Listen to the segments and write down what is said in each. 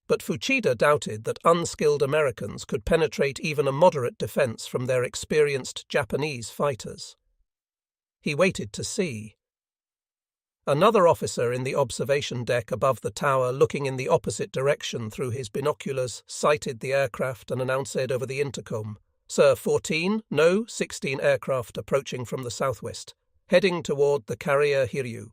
but Fuchida doubted that unskilled Americans could penetrate even a moderate defense from their experienced Japanese fighters. He waited to see. Another officer in the observation deck above the tower, looking in the opposite direction through his binoculars, sighted the aircraft and announced over the intercom, "Sir, 14, no, 16 aircraft approaching from the southwest, heading toward the carrier Hiryu."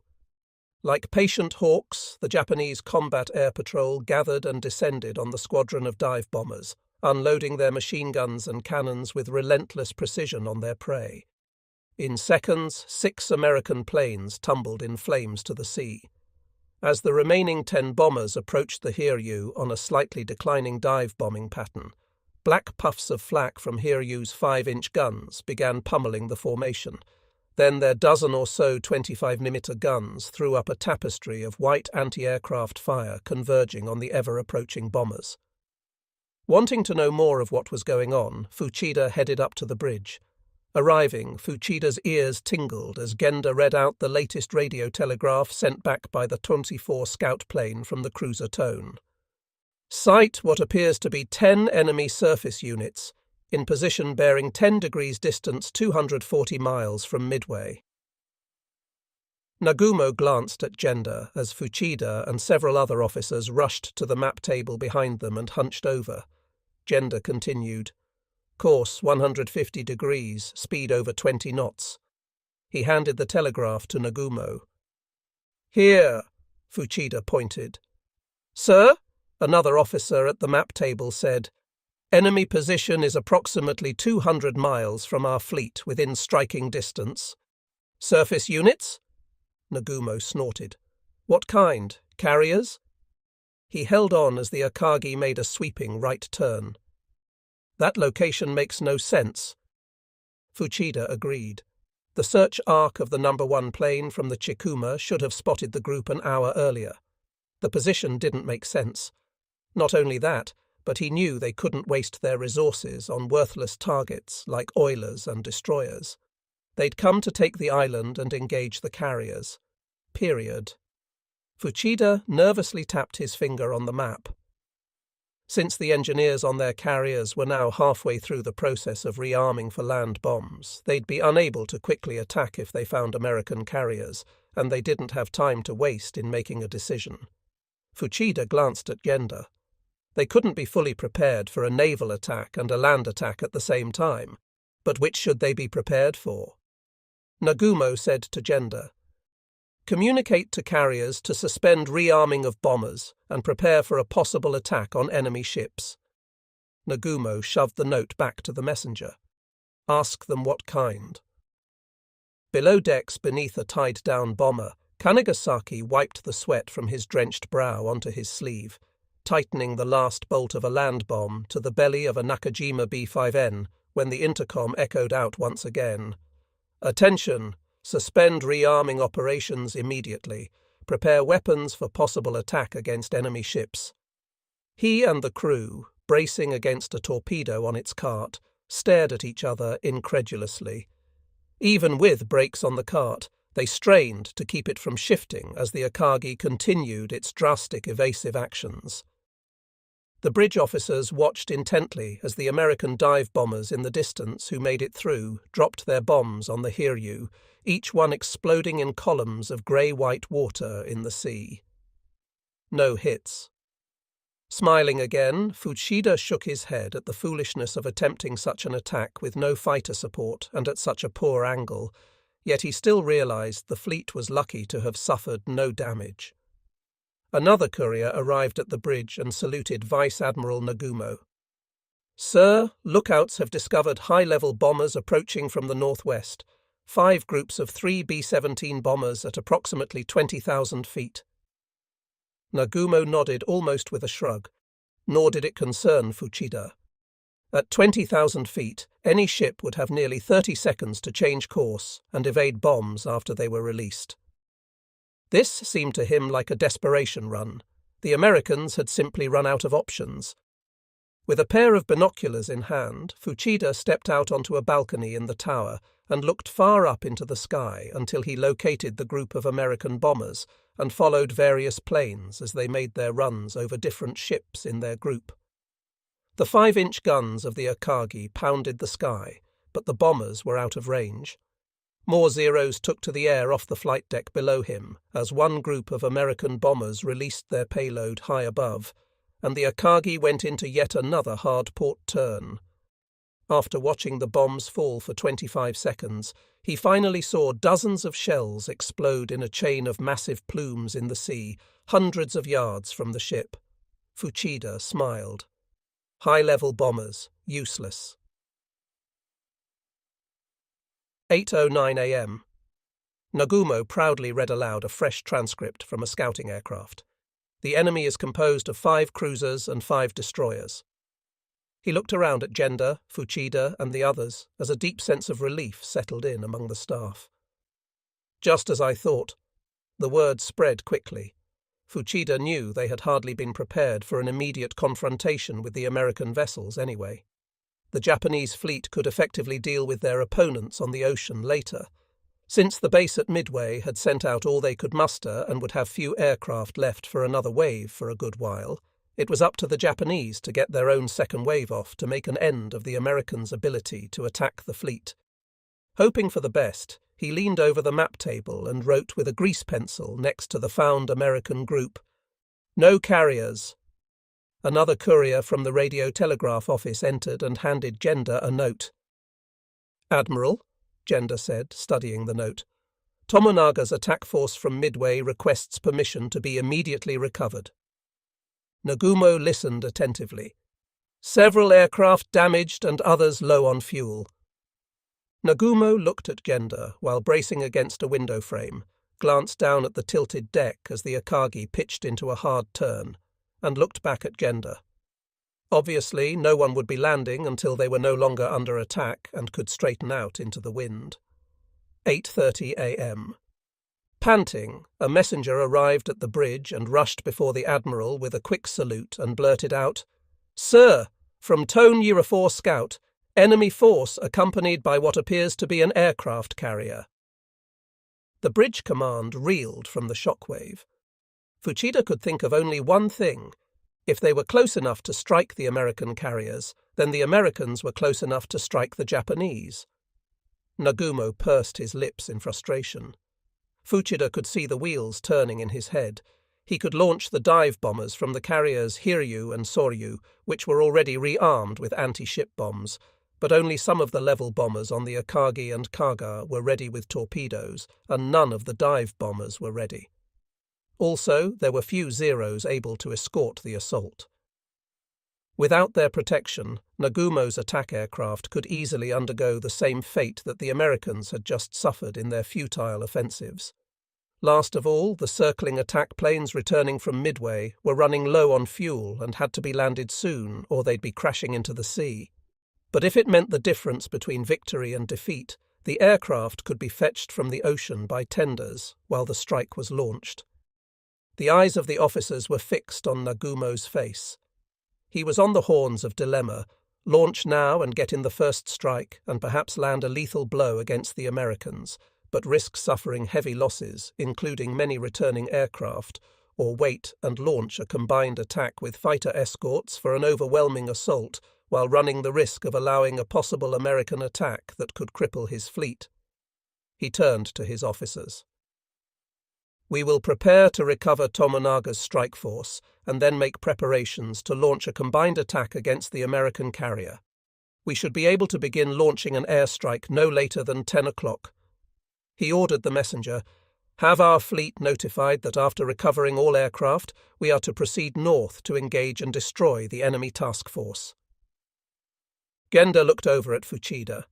Like patient hawks, the Japanese combat air patrol gathered and descended on the squadron of dive bombers, unloading their machine guns and cannons with relentless precision on their prey. In seconds, 6 American planes tumbled in flames to the sea. As the remaining 10 bombers approached the Hiryu on a slightly declining dive bombing pattern, black puffs of flak from Hiryu's 5-inch guns began pummeling the formation. Then their dozen or so 25mm guns threw up a tapestry of white anti-aircraft fire converging on the ever-approaching bombers. Wanting to know more of what was going on, Fuchida headed up to the bridge. Arriving, Fuchida's ears tingled as Genda read out the latest radio telegraph sent back by the 24 scout plane from the cruiser Tone. Sight what appears to be 10 enemy surface units, in position bearing 10 degrees distance 240 miles from Midway. Nagumo glanced at Genda as Fuchida and several other officers rushed to the map table behind them and hunched over. Genda continued, "Course 150 degrees, speed over 20 knots. He handed the telegraph to Nagumo. "Here," Fuchida pointed. "Sir," another officer at the map table said, "enemy position is approximately 200 miles from our fleet within striking distance." "Surface units?" Nagumo snorted. "What kind? Carriers?" He held on as the Akagi made a sweeping right turn. "That location makes no sense." Fuchida agreed. The search arc of the No. 1 plane from the Chikuma should have spotted the group an hour earlier. The position didn't make sense. Not only that, but he knew they couldn't waste their resources on worthless targets like oilers and destroyers. They'd come to take the island and engage the carriers. Period. Fuchida nervously tapped his finger on the map. Since the engineers on their carriers were now halfway through the process of rearming for land bombs, they'd be unable to quickly attack if they found American carriers, and they didn't have time to waste in making a decision. Fuchida glanced at Genda. They couldn't be fully prepared for a naval attack and a land attack at the same time, but which should they be prepared for? Nagumo said to Genda, "Communicate to carriers to suspend rearming of bombers and prepare for a possible attack on enemy ships." Nagumo shoved the note back to the messenger. "Ask them what kind." Below decks beneath a tied-down bomber, Kanagasaki wiped the sweat from his drenched brow onto his sleeve, tightening the last bolt of a land bomb to the belly of a Nakajima B5N when the intercom echoed out once again. "Attention! Suspend rearming operations immediately. Prepare weapons for possible attack against enemy ships." He and the crew, bracing against a torpedo on its cart, stared at each other incredulously. Even with brakes on the cart, they strained to keep it from shifting as the Akagi continued its drastic evasive actions. The bridge officers watched intently as the American dive bombers in the distance who made it through dropped their bombs on the Hiryu, each one exploding in columns of grey-white water in the sea. No hits. Smiling again, Fuchida shook his head at the foolishness of attempting such an attack with no fighter support and at such a poor angle, yet he still realized the fleet was lucky to have suffered no damage. Another courier arrived at the bridge and saluted Vice Admiral Nagumo. "Sir, lookouts have discovered high-level bombers approaching from the northwest. 5 groups of 3 B-17 bombers at approximately 20,000 feet." Nagumo nodded almost with a shrug, nor did it concern Fuchida. At 20,000 feet, any ship would have nearly 30 seconds to change course and evade bombs after they were released. This seemed to him like a desperation run. The Americans had simply run out of options. With a pair of binoculars in hand, Fuchida stepped out onto a balcony in the tower and looked far up into the sky until he located the group of American bombers and followed various planes as they made their runs over different ships in their group. The 5-inch guns of the Akagi pounded the sky, but the bombers were out of range. More Zeros took to the air off the flight deck below him as one group of American bombers released their payload high above, and the Akagi went into yet another hard port turn. After watching the bombs fall for 25 seconds, he finally saw dozens of shells explode in a chain of massive plumes in the sea, hundreds of yards from the ship. Fuchida smiled. High-level bombers, useless. 8:09 a.m. Nagumo proudly read aloud a fresh transcript from a scouting aircraft. The enemy is composed of 5 cruisers and 5 destroyers. He looked around at Genda, Fuchida, and the others as a deep sense of relief settled in among the staff. Just as I thought. The word spread quickly. Fuchida knew they had hardly been prepared for an immediate confrontation with the American vessels anyway. The Japanese fleet could effectively deal with their opponents on the ocean later. Since the base at Midway had sent out all they could muster and would have few aircraft left for another wave for a good while, it was up to the Japanese to get their own second wave off to make an end of the Americans' ability to attack the fleet. Hoping for the best, he leaned over the map table and wrote with a grease pencil next to the found American group, "No carriers." Another courier from the radio-telegraph office entered and handed Genda a note. "Admiral," Genda said, studying the note, "Tomonaga's attack force from Midway requests permission to be immediately recovered." Nagumo listened attentively. "Several aircraft damaged and others low on fuel." Nagumo looked at Genda while bracing against a window frame, glanced down at the tilted deck as the Akagi pitched into a hard turn, and looked back at Genda. Obviously, no one would be landing until they were no longer under attack and could straighten out into the wind. 8:30 a.m. Panting, a messenger arrived at the bridge and rushed before the Admiral with a quick salute and blurted out, "Sir, from Tone Urafor Scout, enemy force accompanied by what appears to be an aircraft carrier." The bridge command reeled from the shockwave. Fuchida could think of only one thing. If they were close enough to strike the American carriers, then the Americans were close enough to strike the Japanese. Nagumo pursed his lips in frustration. Fuchida could see the wheels turning in his head. He could launch the dive bombers from the carriers Hiryu and Soryu, which were already rearmed with anti-ship bombs, but only some of the level bombers on the Akagi and Kaga were ready with torpedoes, and none of the dive bombers were ready. Also, there were few Zeros able to escort the assault. Without their protection, Nagumo's attack aircraft could easily undergo the same fate that the Americans had just suffered in their futile offensives. Last of all, the circling attack planes returning from Midway were running low on fuel and had to be landed soon, or they'd be crashing into the sea. But if it meant the difference between victory and defeat, the aircraft could be fetched from the ocean by tenders while the strike was launched. The eyes of the officers were fixed on Nagumo's face. He was on the horns of dilemma: launch now and get in the first strike and perhaps land a lethal blow against the Americans, but risk suffering heavy losses, including many returning aircraft, or wait and launch a combined attack with fighter escorts for an overwhelming assault while running the risk of allowing a possible American attack that could cripple his fleet. He turned to his officers. "We will prepare to recover Tomonaga's strike force and then make preparations to launch a combined attack against the American carrier. We should be able to begin launching an airstrike no later than 10 o'clock. He ordered the messenger, "Have our fleet notified that after recovering all aircraft, we are to proceed north to engage and destroy the enemy task force." Genda looked over at Fuchida.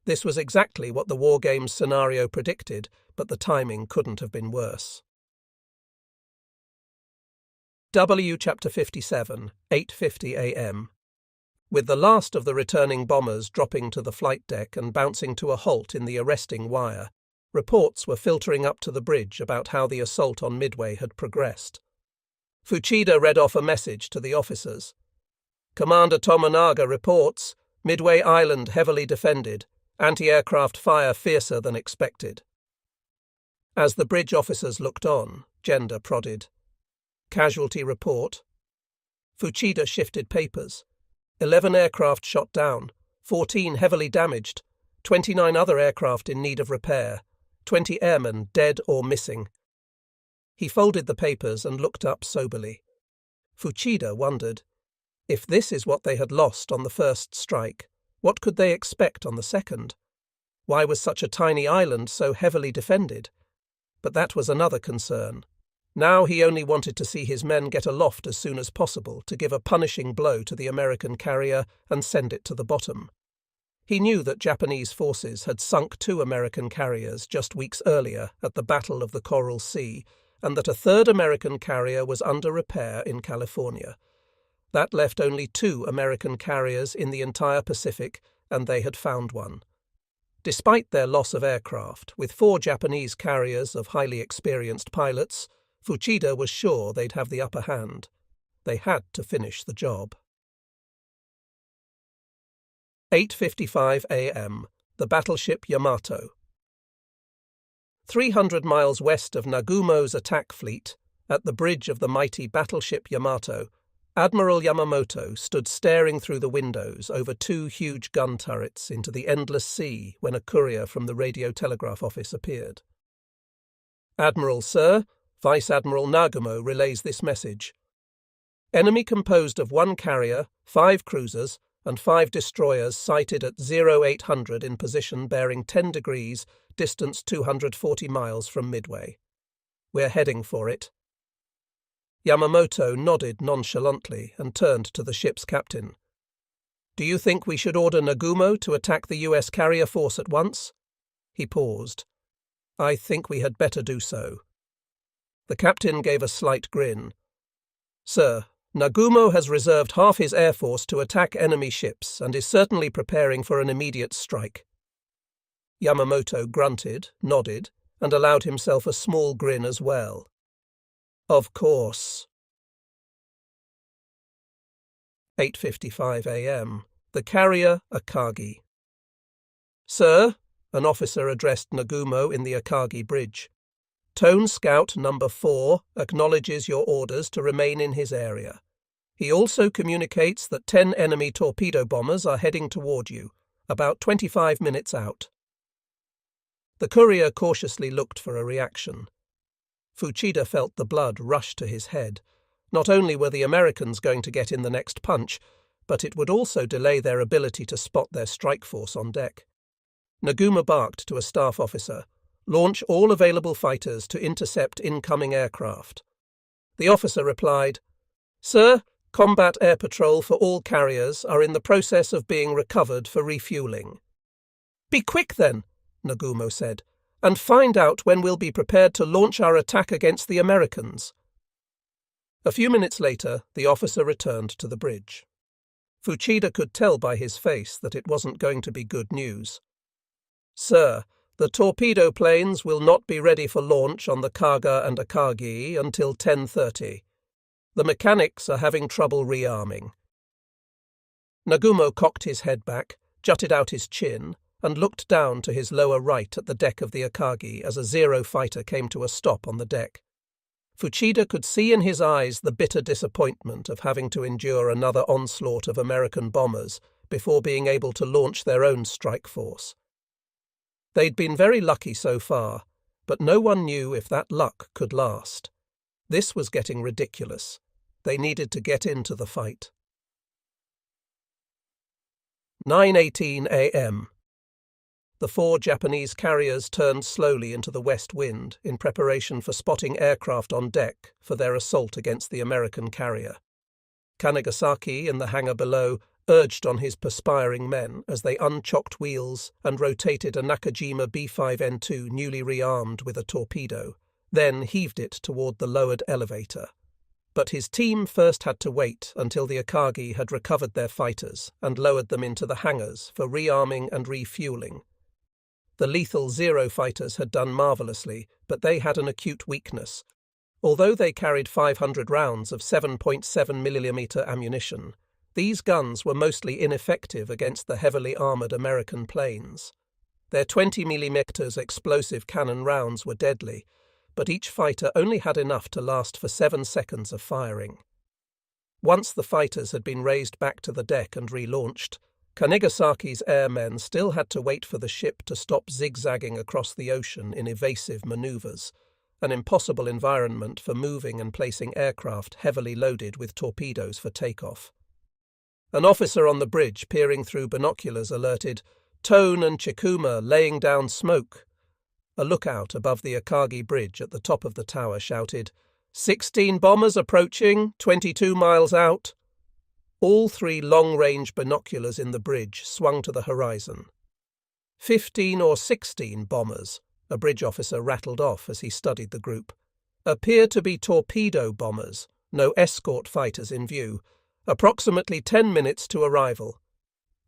This was exactly what the War Games scenario predicted, but the timing couldn't have been worse. W. Chapter 57, 8:50 a.m. With the last of the returning bombers dropping to the flight deck and bouncing to a halt in the arresting wire, reports were filtering up to the bridge about how the assault on Midway had progressed. Fuchida read off a message to the officers. "Commander Tomonaga reports, Midway Island heavily defended, anti-aircraft fire fiercer than expected." As the bridge officers looked on, Gender prodded. Casualty report. Fuchida shifted papers. 11 aircraft shot down, 14 heavily damaged, 29 other aircraft in need of repair, 20 airmen dead or missing. He folded the papers and looked up soberly. Fuchida wondered, if this is what they had lost on the first strike, what could they expect on the second? Why was such a tiny island so heavily defended? But that was another concern. Now he only wanted to see his men get aloft as soon as possible to give a punishing blow to the American carrier and send it to the bottom. He knew that Japanese forces had sunk 2 American carriers just weeks earlier at the Battle of the Coral Sea, and that a 3rd American carrier was under repair in California. That left only 2 American carriers in the entire Pacific, and they had found one. Despite their loss of aircraft, with 4 Japanese carriers of highly experienced pilots, Fuchida was sure they'd have the upper hand. They had to finish the job. 8:55 a.m. The battleship Yamato. 300 miles west of Nagumo's attack fleet, at the bridge of the mighty battleship Yamato, Admiral Yamamoto stood staring through the windows over 2 huge gun turrets into the endless sea when a courier from the radio telegraph office appeared. Admiral, sir, Vice Admiral Nagumo relays this message. Enemy composed of 1 carrier, 5 cruisers, and 5 destroyers sighted at 0800 in position bearing 10 degrees, distance 240 miles from Midway. We're heading for it. Yamamoto nodded nonchalantly and turned to the ship's captain. Do you think we should order Nagumo to attack the US carrier force at once? He paused. I think we had better do so. The captain gave a slight grin. Sir, Nagumo has reserved half his air force to attack enemy ships and is certainly preparing for an immediate strike. Yamamoto grunted, nodded, and allowed himself a small grin as well. Of course. 8:55 a.m. The carrier Akagi. Sir, an officer addressed Nagumo in the Akagi bridge. Tone Scout number 4 acknowledges your orders to remain in his area. He also communicates that 10 enemy torpedo bombers are heading toward you, about 25 minutes out. The courier cautiously looked for a reaction. Fuchida felt the blood rush to his head. Not only were the Americans going to get in the next punch, but it would also delay their ability to spot their strike force on deck. Nagumo barked to a staff officer, "Launch all available fighters to intercept incoming aircraft." The officer replied, "Sir, combat air patrol for all carriers are in the process of being recovered for refueling." "Be quick then," Nagumo said, "and find out when we'll be prepared to launch our attack against the Americans." A few minutes later, the officer returned to the bridge. Fuchida could tell by his face that it wasn't going to be good news. "Sir, the torpedo planes will not be ready for launch on the Kaga and Akagi until 10:30. The mechanics are having trouble rearming." Nagumo cocked his head back, jutted out his chin, and looked down to his lower right at the deck of the Akagi as a Zero fighter came to a stop on the deck. Fuchida could see in his eyes the bitter disappointment of having to endure another onslaught of American bombers before being able to launch their own strike force. They'd been very lucky so far, but no one knew if that luck could last. This was getting ridiculous. They needed to get into the fight. 9:18 a.m. The 4 Japanese carriers turned slowly into the west wind in preparation for spotting aircraft on deck for their assault against the American carrier. Kanagasaki, in the hangar below, urged on his perspiring men as they unchocked wheels and rotated a Nakajima B5N2 newly rearmed with a torpedo, then heaved it toward the lowered elevator. But his team first had to wait until the Akagi had recovered their fighters and lowered them into the hangars for rearming and refueling. The lethal Zero fighters had done marvellously, but they had an acute weakness. Although they carried 500 rounds of 7.7mm ammunition, these guns were mostly ineffective against the heavily armoured American planes. Their 20mm explosive cannon rounds were deadly, but each fighter only had enough to last for 7 seconds of firing. Once the fighters had been raised back to the deck and relaunched, Kanigasaki's airmen still had to wait for the ship to stop zigzagging across the ocean in evasive maneuvers, an impossible environment for moving and placing aircraft heavily loaded with torpedoes for takeoff. An officer on the bridge peering through binoculars alerted, "Tone and Chikuma laying down smoke." A lookout above the Akagi Bridge at the top of the tower shouted, 16 bombers approaching, 22 miles out." All 3 long-range binoculars in the bridge swung to the horizon. 15 or 16 bombers, a bridge officer rattled off as he studied the group. Appear to be torpedo bombers, no escort fighters in view. Approximately 10 minutes to arrival.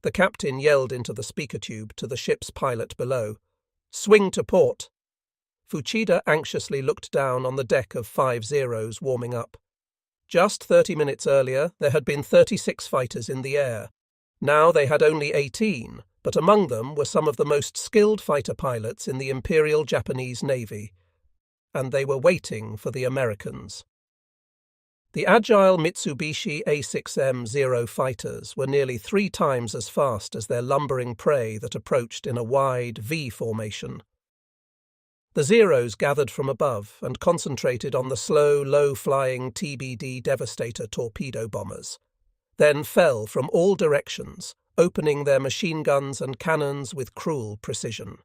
The captain yelled into the speaker tube to the ship's pilot below, "Swing to port." Fuchida anxiously looked down on the deck of 5 Zeros warming up. Just 30 minutes earlier, there had been 36 fighters in the air. Now they had only 18, but among them were some of the most skilled fighter pilots in the Imperial Japanese Navy. And they were waiting for the Americans. The agile Mitsubishi A6M Zero fighters were nearly 3 times as fast as their lumbering prey that approached in a wide V formation. The Zeros gathered from above and concentrated on the slow, low-flying TBD Devastator torpedo bombers, then fell from all directions, opening their machine guns and cannons with cruel precision.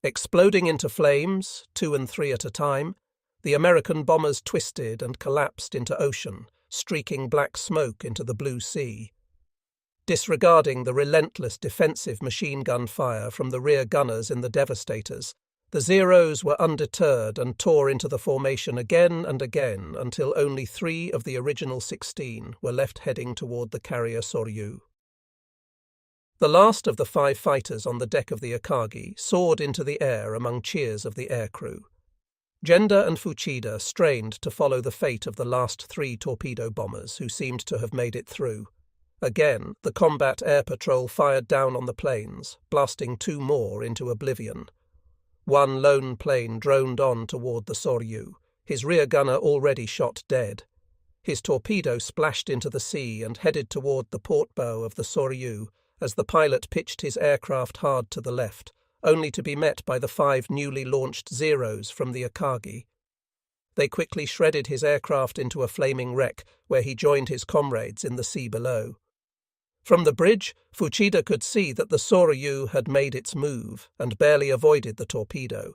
Exploding into flames, 2 and 3 at a time, the American bombers twisted and collapsed into ocean, streaking black smoke into the blue sea. Disregarding the relentless defensive machine gun fire from the rear gunners in the Devastators, the Zeros were undeterred and tore into the formation again and again until only 3 of the original 16 were left heading toward the carrier Soryu. The last of the 5 fighters on the deck of the Akagi soared into the air among cheers of the aircrew. Genda and Fuchida strained to follow the fate of the last 3 torpedo bombers who seemed to have made it through. Again, the combat air patrol fired down on the planes, blasting 2 more into oblivion. One lone plane droned on toward the Soryu, his rear gunner already shot dead. His torpedo splashed into the sea and headed toward the port bow of the Soryu as the pilot pitched his aircraft hard to the left, only to be met by the 5 newly launched Zeros from the Akagi. They quickly shredded his aircraft into a flaming wreck, where he joined his comrades in the sea below. From the bridge, Fuchida could see that the Soryu had made its move and barely avoided the torpedo.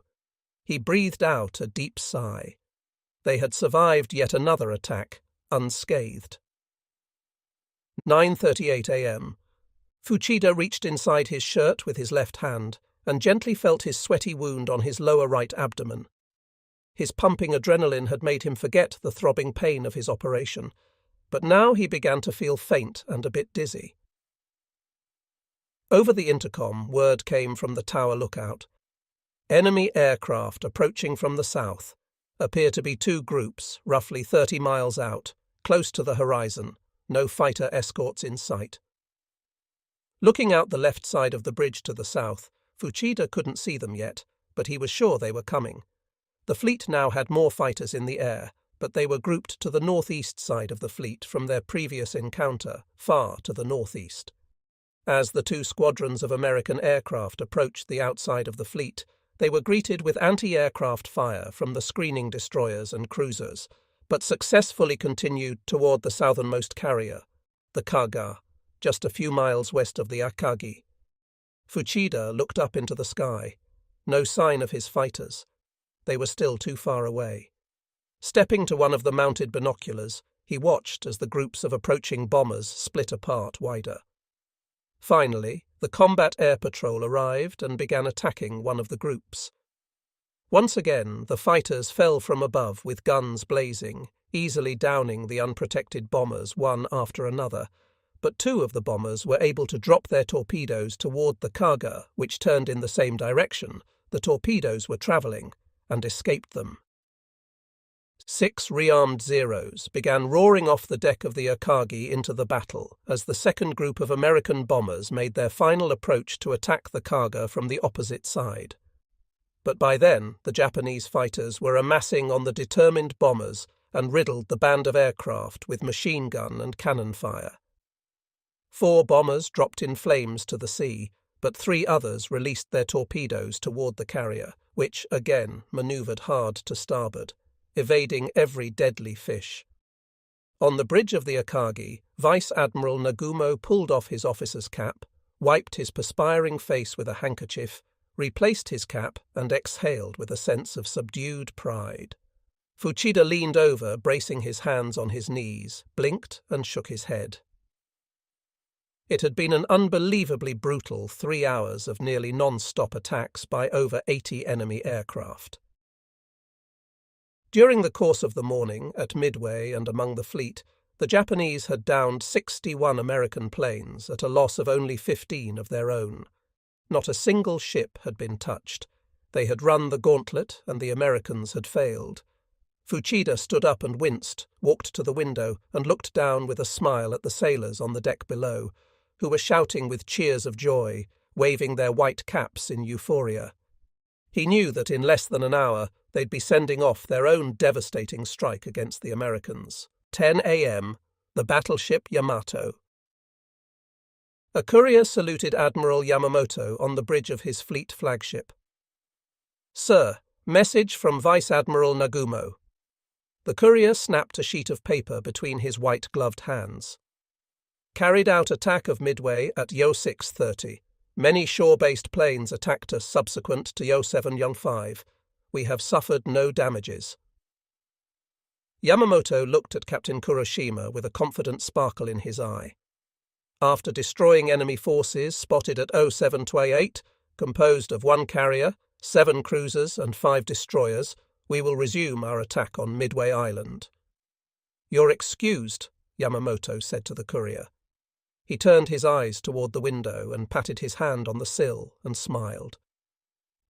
He breathed out a deep sigh. They had survived yet another attack, unscathed. 9:38 a.m. Fuchida reached inside his shirt with his left hand and gently felt his sweaty wound on his lower right abdomen. His pumping adrenaline had made him forget the throbbing pain of his operation, but now he began to feel faint and a bit dizzy. Over the intercom, word came from the tower lookout. Enemy aircraft approaching from the south. Appear to be 2 groups, roughly 30 miles out, close to the horizon. No fighter escorts in sight. Looking out the left side of the bridge to the south, Fuchida couldn't see them yet, but he was sure they were coming. The fleet now had more fighters in the air, but they were grouped to the northeast side of the fleet from their previous encounter, far to the northeast. As the 2 squadrons of American aircraft approached the outside of the fleet, they were greeted with anti-aircraft fire from the screening destroyers and cruisers, but successfully continued toward the southernmost carrier, the Kaga, just a few miles west of the Akagi. Fuchida looked up into the sky. No sign of his fighters. They were still too far away. Stepping to one of the mounted binoculars, he watched as the groups of approaching bombers split apart wider. Finally, the combat air patrol arrived and began attacking one of the groups. Once again, the fighters fell from above with guns blazing, easily downing the unprotected bombers one after another, but 2 of the bombers were able to drop their torpedoes toward the Kaga, which turned in the same direction the torpedoes were travelling, and escaped them. 6 rearmed Zeros began roaring off the deck of the Akagi into the battle as the second group of American bombers made their final approach to attack the Kaga from the opposite side. But by then, the Japanese fighters were amassing on the determined bombers and riddled the band of aircraft with machine gun and cannon fire. 4 bombers dropped in flames to the sea, but 3 others released their torpedoes toward the carrier, which, again, manoeuvred hard to starboard, evading every deadly fish. On the bridge of the Akagi, Vice Admiral Nagumo pulled off his officer's cap, wiped his perspiring face with a handkerchief, replaced his cap, and exhaled with a sense of subdued pride. Fuchida leaned over, bracing his hands on his knees, blinked and shook his head. It had been an unbelievably brutal 3 hours of nearly non-stop attacks by over 80 enemy aircraft. During the course of the morning, at Midway and among the fleet, the Japanese had downed 61 American planes at a loss of only 15 of their own. Not a single ship had been touched. They had run the gauntlet, and the Americans had failed. Fuchida stood up and winced, walked to the window, and looked down with a smile at the sailors on the deck below, who were shouting with cheers of joy, waving their white caps in euphoria. He knew that in less than an hour they'd be sending off their own devastating strike against the Americans. 10 a.m., the battleship Yamato. A courier saluted Admiral Yamamoto on the bridge of his fleet flagship. "Sir, message from Vice Admiral Nagumo." The courier snapped a sheet of paper between his white-gloved hands. "Carried out attack of Midway at Yo 6:30. Many shore-based planes attacked us subsequent to Yo 7 Young 5. We have suffered no damages." Yamamoto looked at Captain Kuroshima with a confident sparkle in his eye. "After destroying enemy forces spotted at 0728, composed of 1 carrier, 7 cruisers and 5 destroyers, we will resume our attack on Midway Island." "You're excused," Yamamoto said to the courier. He turned his eyes toward the window and patted his hand on the sill and smiled.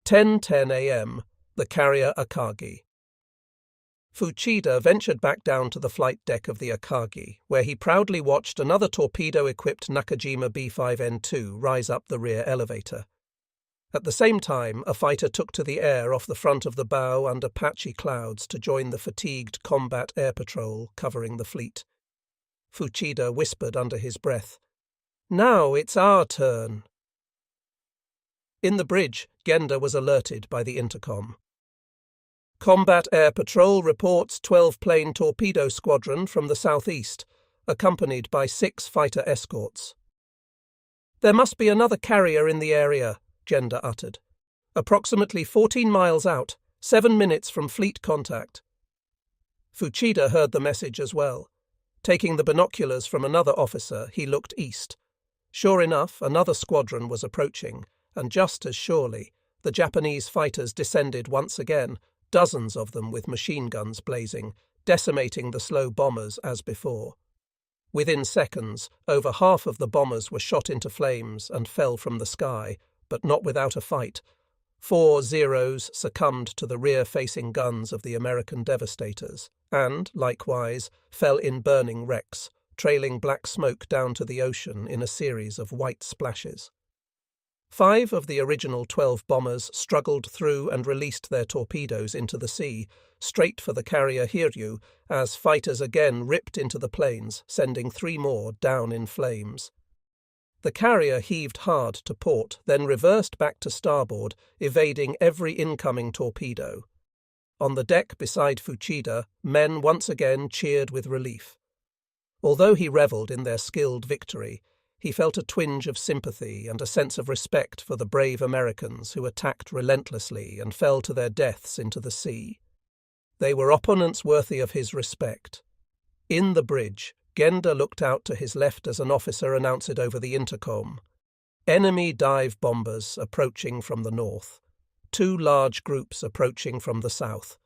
10:10 a.m., the carrier Akagi. Fuchida ventured back down to the flight deck of the Akagi, where he proudly watched another torpedo-equipped Nakajima B5N2 rise up the rear elevator. At the same time, a fighter took to the air off the front of the bow under patchy clouds to join the fatigued combat air patrol covering the fleet. Fuchida whispered under his breath, "Now it's our turn." In the bridge, Genda was alerted by the intercom. "Combat Air Patrol reports 12-plane torpedo squadron from the southeast, accompanied by 6 fighter escorts." "There must be another carrier in the area," Genda uttered. "Approximately 14 miles out, 7 minutes from fleet contact." Fuchida heard the message as well. Taking the binoculars from another officer, he looked east. Sure enough, another squadron was approaching, and just as surely, the Japanese fighters descended once again, dozens of them with machine guns blazing, decimating the slow bombers as before. Within seconds, over half of the bombers were shot into flames and fell from the sky, but not without a fight. 4 Zeros succumbed to the rear-facing guns of the American devastators, and, likewise, fell in burning wrecks, trailing black smoke down to the ocean in a series of white splashes. 5 of the original 12 bombers struggled through and released their torpedoes into the sea, straight for the carrier Hiryu, as fighters again ripped into the planes, sending 3 more down in flames. The carrier heaved hard to port, then reversed back to starboard, evading every incoming torpedo. On the deck beside Fuchida, men once again cheered with relief. Although he revelled in their skilled victory, he felt a twinge of sympathy and a sense of respect for the brave Americans who attacked relentlessly and fell to their deaths into the sea. They were opponents worthy of his respect. In the bridge, Genda looked out to his left as an officer announced over the intercom. "Enemy dive bombers approaching from the north. 2 large groups approaching from the south."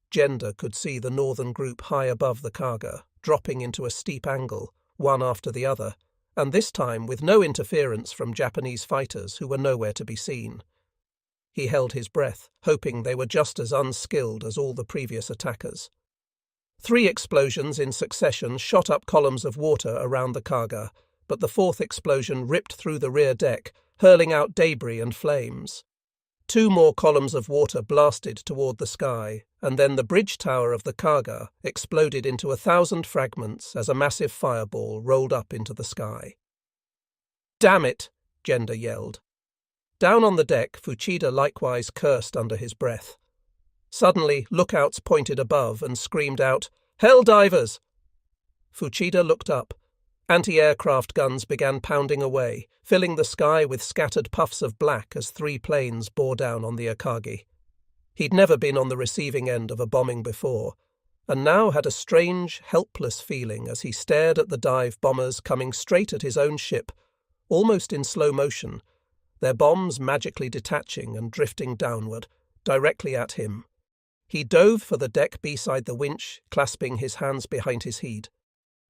Genda could see the northern group high above the Kaga, dropping into a steep angle, one after the other, and this time with no interference from Japanese fighters who were nowhere to be seen. He held his breath, hoping they were just as unskilled as all the previous attackers. 3 explosions in succession shot up columns of water around the Kaga, but the 4th explosion ripped through the rear deck, hurling out debris and flames. 2 more columns of water blasted toward the sky, and then the bridge tower of the Kaga exploded into 1,000 fragments as a massive fireball rolled up into the sky. "Damn it!" Gender yelled. Down on the deck, Fuchida likewise cursed under his breath. Suddenly, lookouts pointed above and screamed out, "Hell divers!" Fuchida looked up. Anti-aircraft guns began pounding away, filling the sky with scattered puffs of black as 3 planes bore down on the Akagi. He'd never been on the receiving end of a bombing before, and now had a strange, helpless feeling as he stared at the dive bombers coming straight at his own ship, almost in slow motion, their bombs magically detaching and drifting downward, directly at him. He dove for the deck beside the winch, clasping his hands behind his head.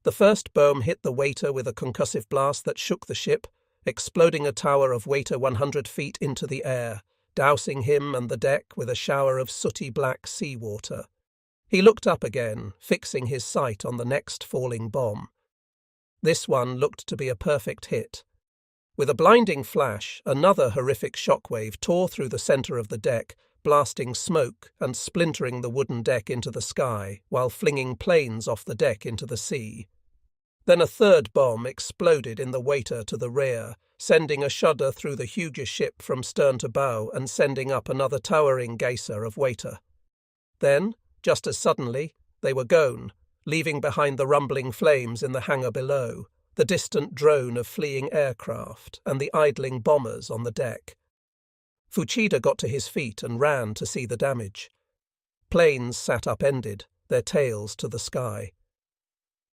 The first bomb hit the waiter with a concussive blast that shook the ship, exploding a tower of waiter 100 feet into the air, dousing him and the deck with a shower of sooty black seawater. He looked up again, fixing his sight on the next falling bomb. This one looked to be a perfect hit. With a blinding flash, another horrific shockwave tore through the center of the deck, blasting smoke and splintering the wooden deck into the sky, while flinging planes off the deck into the sea. Then a 3rd bomb exploded in the waiter to the rear, sending a shudder through the huge ship from stern to bow and sending up another towering geyser of waiter. Then, just as suddenly, they were gone, leaving behind the rumbling flames in the hangar below, the distant drone of fleeing aircraft, and the idling bombers on the deck. Fuchida got to his feet and ran to see the damage. Planes sat upended, their tails to the sky.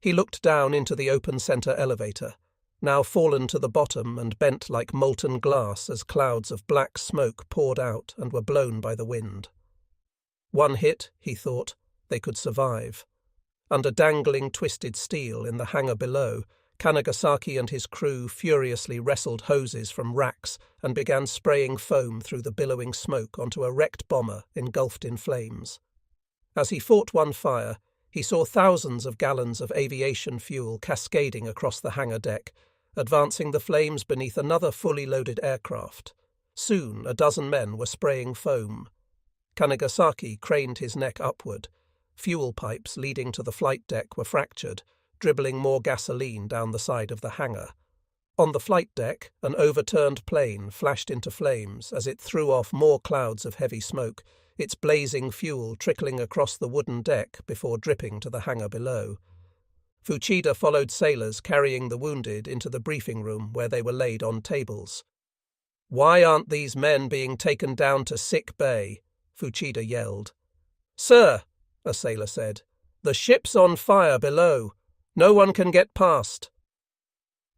He looked down into the open center elevator, now fallen to the bottom and bent like molten glass as clouds of black smoke poured out and were blown by the wind. One hit, he thought, they could survive. Under dangling twisted steel in the hangar below, Kanagasaki and his crew furiously wrestled hoses from racks and began spraying foam through the billowing smoke onto a wrecked bomber engulfed in flames. As he fought one fire, he saw thousands of gallons of aviation fuel cascading across the hangar deck, advancing the flames beneath another fully loaded aircraft. Soon a dozen men were spraying foam. Kanagasaki craned his neck upward. Fuel pipes leading to the flight deck were fractured, dribbling more gasoline down the side of the hangar. On the flight deck, an overturned plane flashed into flames as it threw off more clouds of heavy smoke, its blazing fuel trickling across the wooden deck before dripping to the hangar below. Fuchida followed sailors carrying the wounded into the briefing room where they were laid on tables. "Why aren't these men being taken down to sick bay?" Fuchida yelled. "Sir," a sailor said, "the ship's on fire below. No one can get past."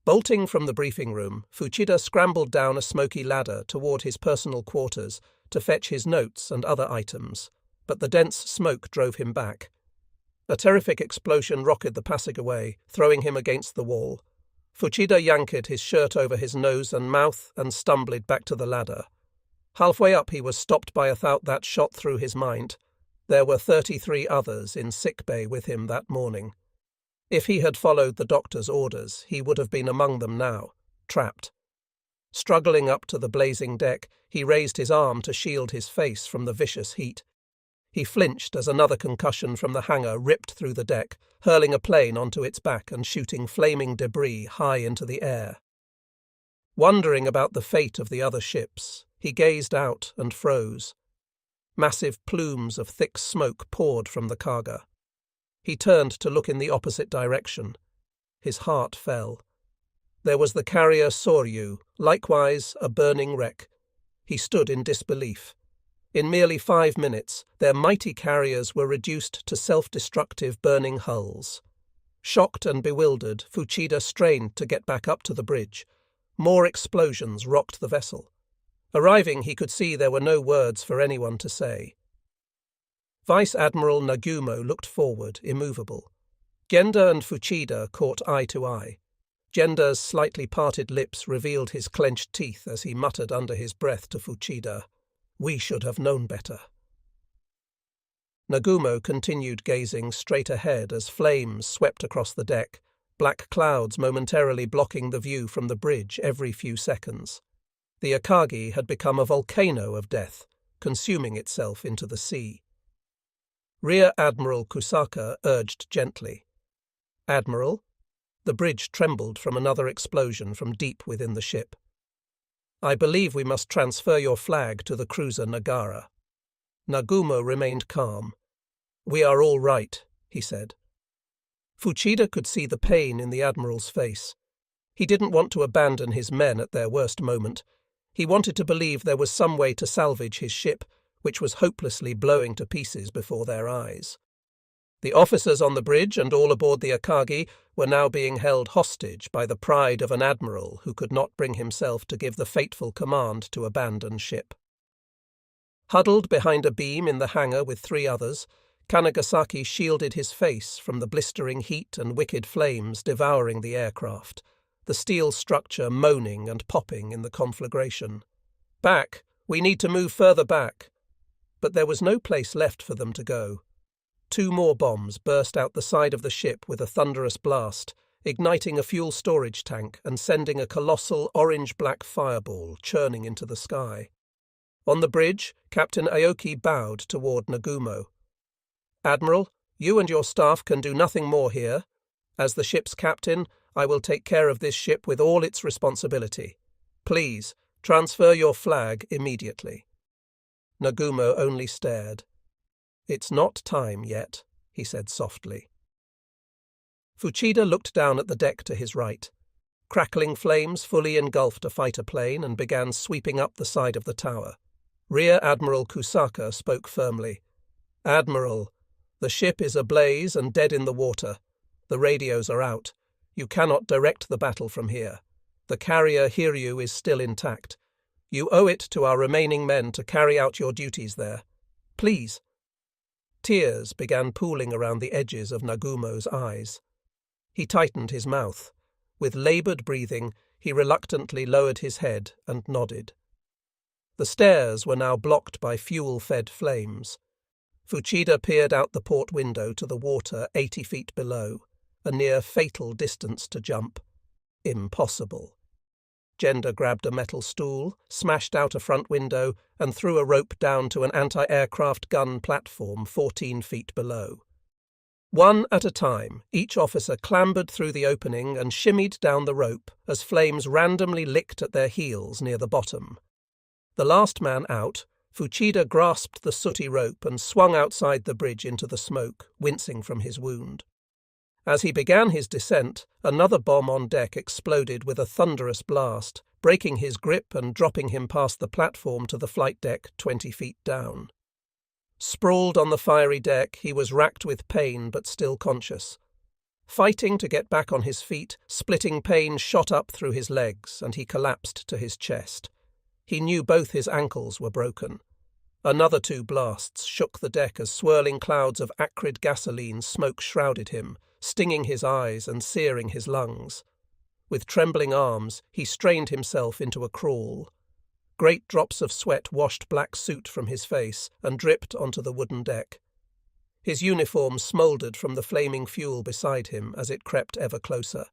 Bolting from the briefing room, Fuchida scrambled down a smoky ladder toward his personal quarters to fetch his notes and other items, but the dense smoke drove him back. A terrific explosion rocketed the passageway, throwing him against the wall. Fuchida yanked his shirt over his nose and mouth and stumbled back to the ladder. Halfway up he was stopped by a thought that shot through his mind. There were 33 others in sick bay with him that morning. If he had followed the doctor's orders, he would have been among them now, trapped. Struggling up to the blazing deck, he raised his arm to shield his face from the vicious heat. He flinched as another concussion from the hangar ripped through the deck, hurling a plane onto its back and shooting flaming debris high into the air. Wondering about the fate of the other ships, he gazed out and froze. Massive plumes of thick smoke poured from the Kaga. He turned to look in the opposite direction. His heart fell. There was the carrier Soryu, likewise a burning wreck. He stood in disbelief. In merely 5 minutes, their mighty carriers were reduced to self-destructive burning hulls. Shocked and bewildered, Fuchida strained to get back up to the bridge. More explosions rocked the vessel. Arriving, he could see there were no words for anyone to say. Vice Admiral Nagumo looked forward, immovable. Genda and Fuchida caught eye to eye. Genda's slightly parted lips revealed his clenched teeth as he muttered under his breath to Fuchida, "We should have known better." Nagumo continued gazing straight ahead as flames swept across the deck, black clouds momentarily blocking the view from the bridge every few seconds. The Akagi had become a volcano of death, consuming itself into the sea. Rear Admiral Kusaka urged gently. "Admiral?" The bridge trembled from another explosion from deep within the ship. "I believe we must transfer your flag to the cruiser Nagara." Nagumo remained calm. "We are all right," he said. Fuchida could see the pain in the Admiral's face. He didn't want to abandon his men at their worst moment. He wanted to believe there was some way to salvage his ship, which was hopelessly blowing to pieces before their eyes. The officers on the bridge and all aboard the Akagi were now being held hostage by the pride of an admiral who could not bring himself to give the fateful command to abandon ship. Huddled behind a beam in the hangar with 3 others, Kanagasaki shielded his face from the blistering heat and wicked flames devouring the aircraft, the steel structure moaning and popping in the conflagration. "Back! We need to move further back!" But there was no place left for them to go. 2 more bombs burst out the side of the ship with a thunderous blast, igniting a fuel storage tank and sending a colossal orange-black fireball churning into the sky. On the bridge, Captain Aoki bowed toward Nagumo. "Admiral, you and your staff can do nothing more here. As the ship's captain, I will take care of this ship with all its responsibility. Please, transfer your flag immediately." Nagumo only stared. "It's not time yet," he said softly. Fuchida looked down at the deck to his right. Crackling flames fully engulfed a fighter plane and began sweeping up the side of the tower. Rear Admiral Kusaka spoke firmly. "Admiral, the ship is ablaze and dead in the water. The radios are out. You cannot direct the battle from here. The carrier Hiryu is still intact. You owe it to our remaining men to carry out your duties there. Please." Tears began pooling around the edges of Nagumo's eyes. He tightened his mouth. With laboured breathing, he reluctantly lowered his head and nodded. The stairs were now blocked by fuel-fed flames. Fuchida peered out the port window to the water 80 feet below, a near fatal distance to jump. Impossible. Gender grabbed a metal stool, smashed out a front window, and threw a rope down to an anti-aircraft gun platform 14 feet below. One at a time, each officer clambered through the opening and shimmied down the rope as flames randomly licked at their heels near the bottom. The last man out, Fuchida grasped the sooty rope and swung outside the bridge into the smoke, wincing from his wound. As he began his descent, another bomb on deck exploded with a thunderous blast, breaking his grip and dropping him past the platform to the flight deck 20 feet down. Sprawled on the fiery deck, he was racked with pain but still conscious. Fighting to get back on his feet, splitting pain shot up through his legs and he collapsed to his chest. He knew both his ankles were broken. Another 2 blasts shook the deck as swirling clouds of acrid gasoline smoke shrouded him, stinging his eyes and searing his lungs. With trembling arms, he strained himself into a crawl. Great drops of sweat washed black soot from his face and dripped onto the wooden deck. His uniform smouldered from the flaming fuel beside him as it crept ever closer.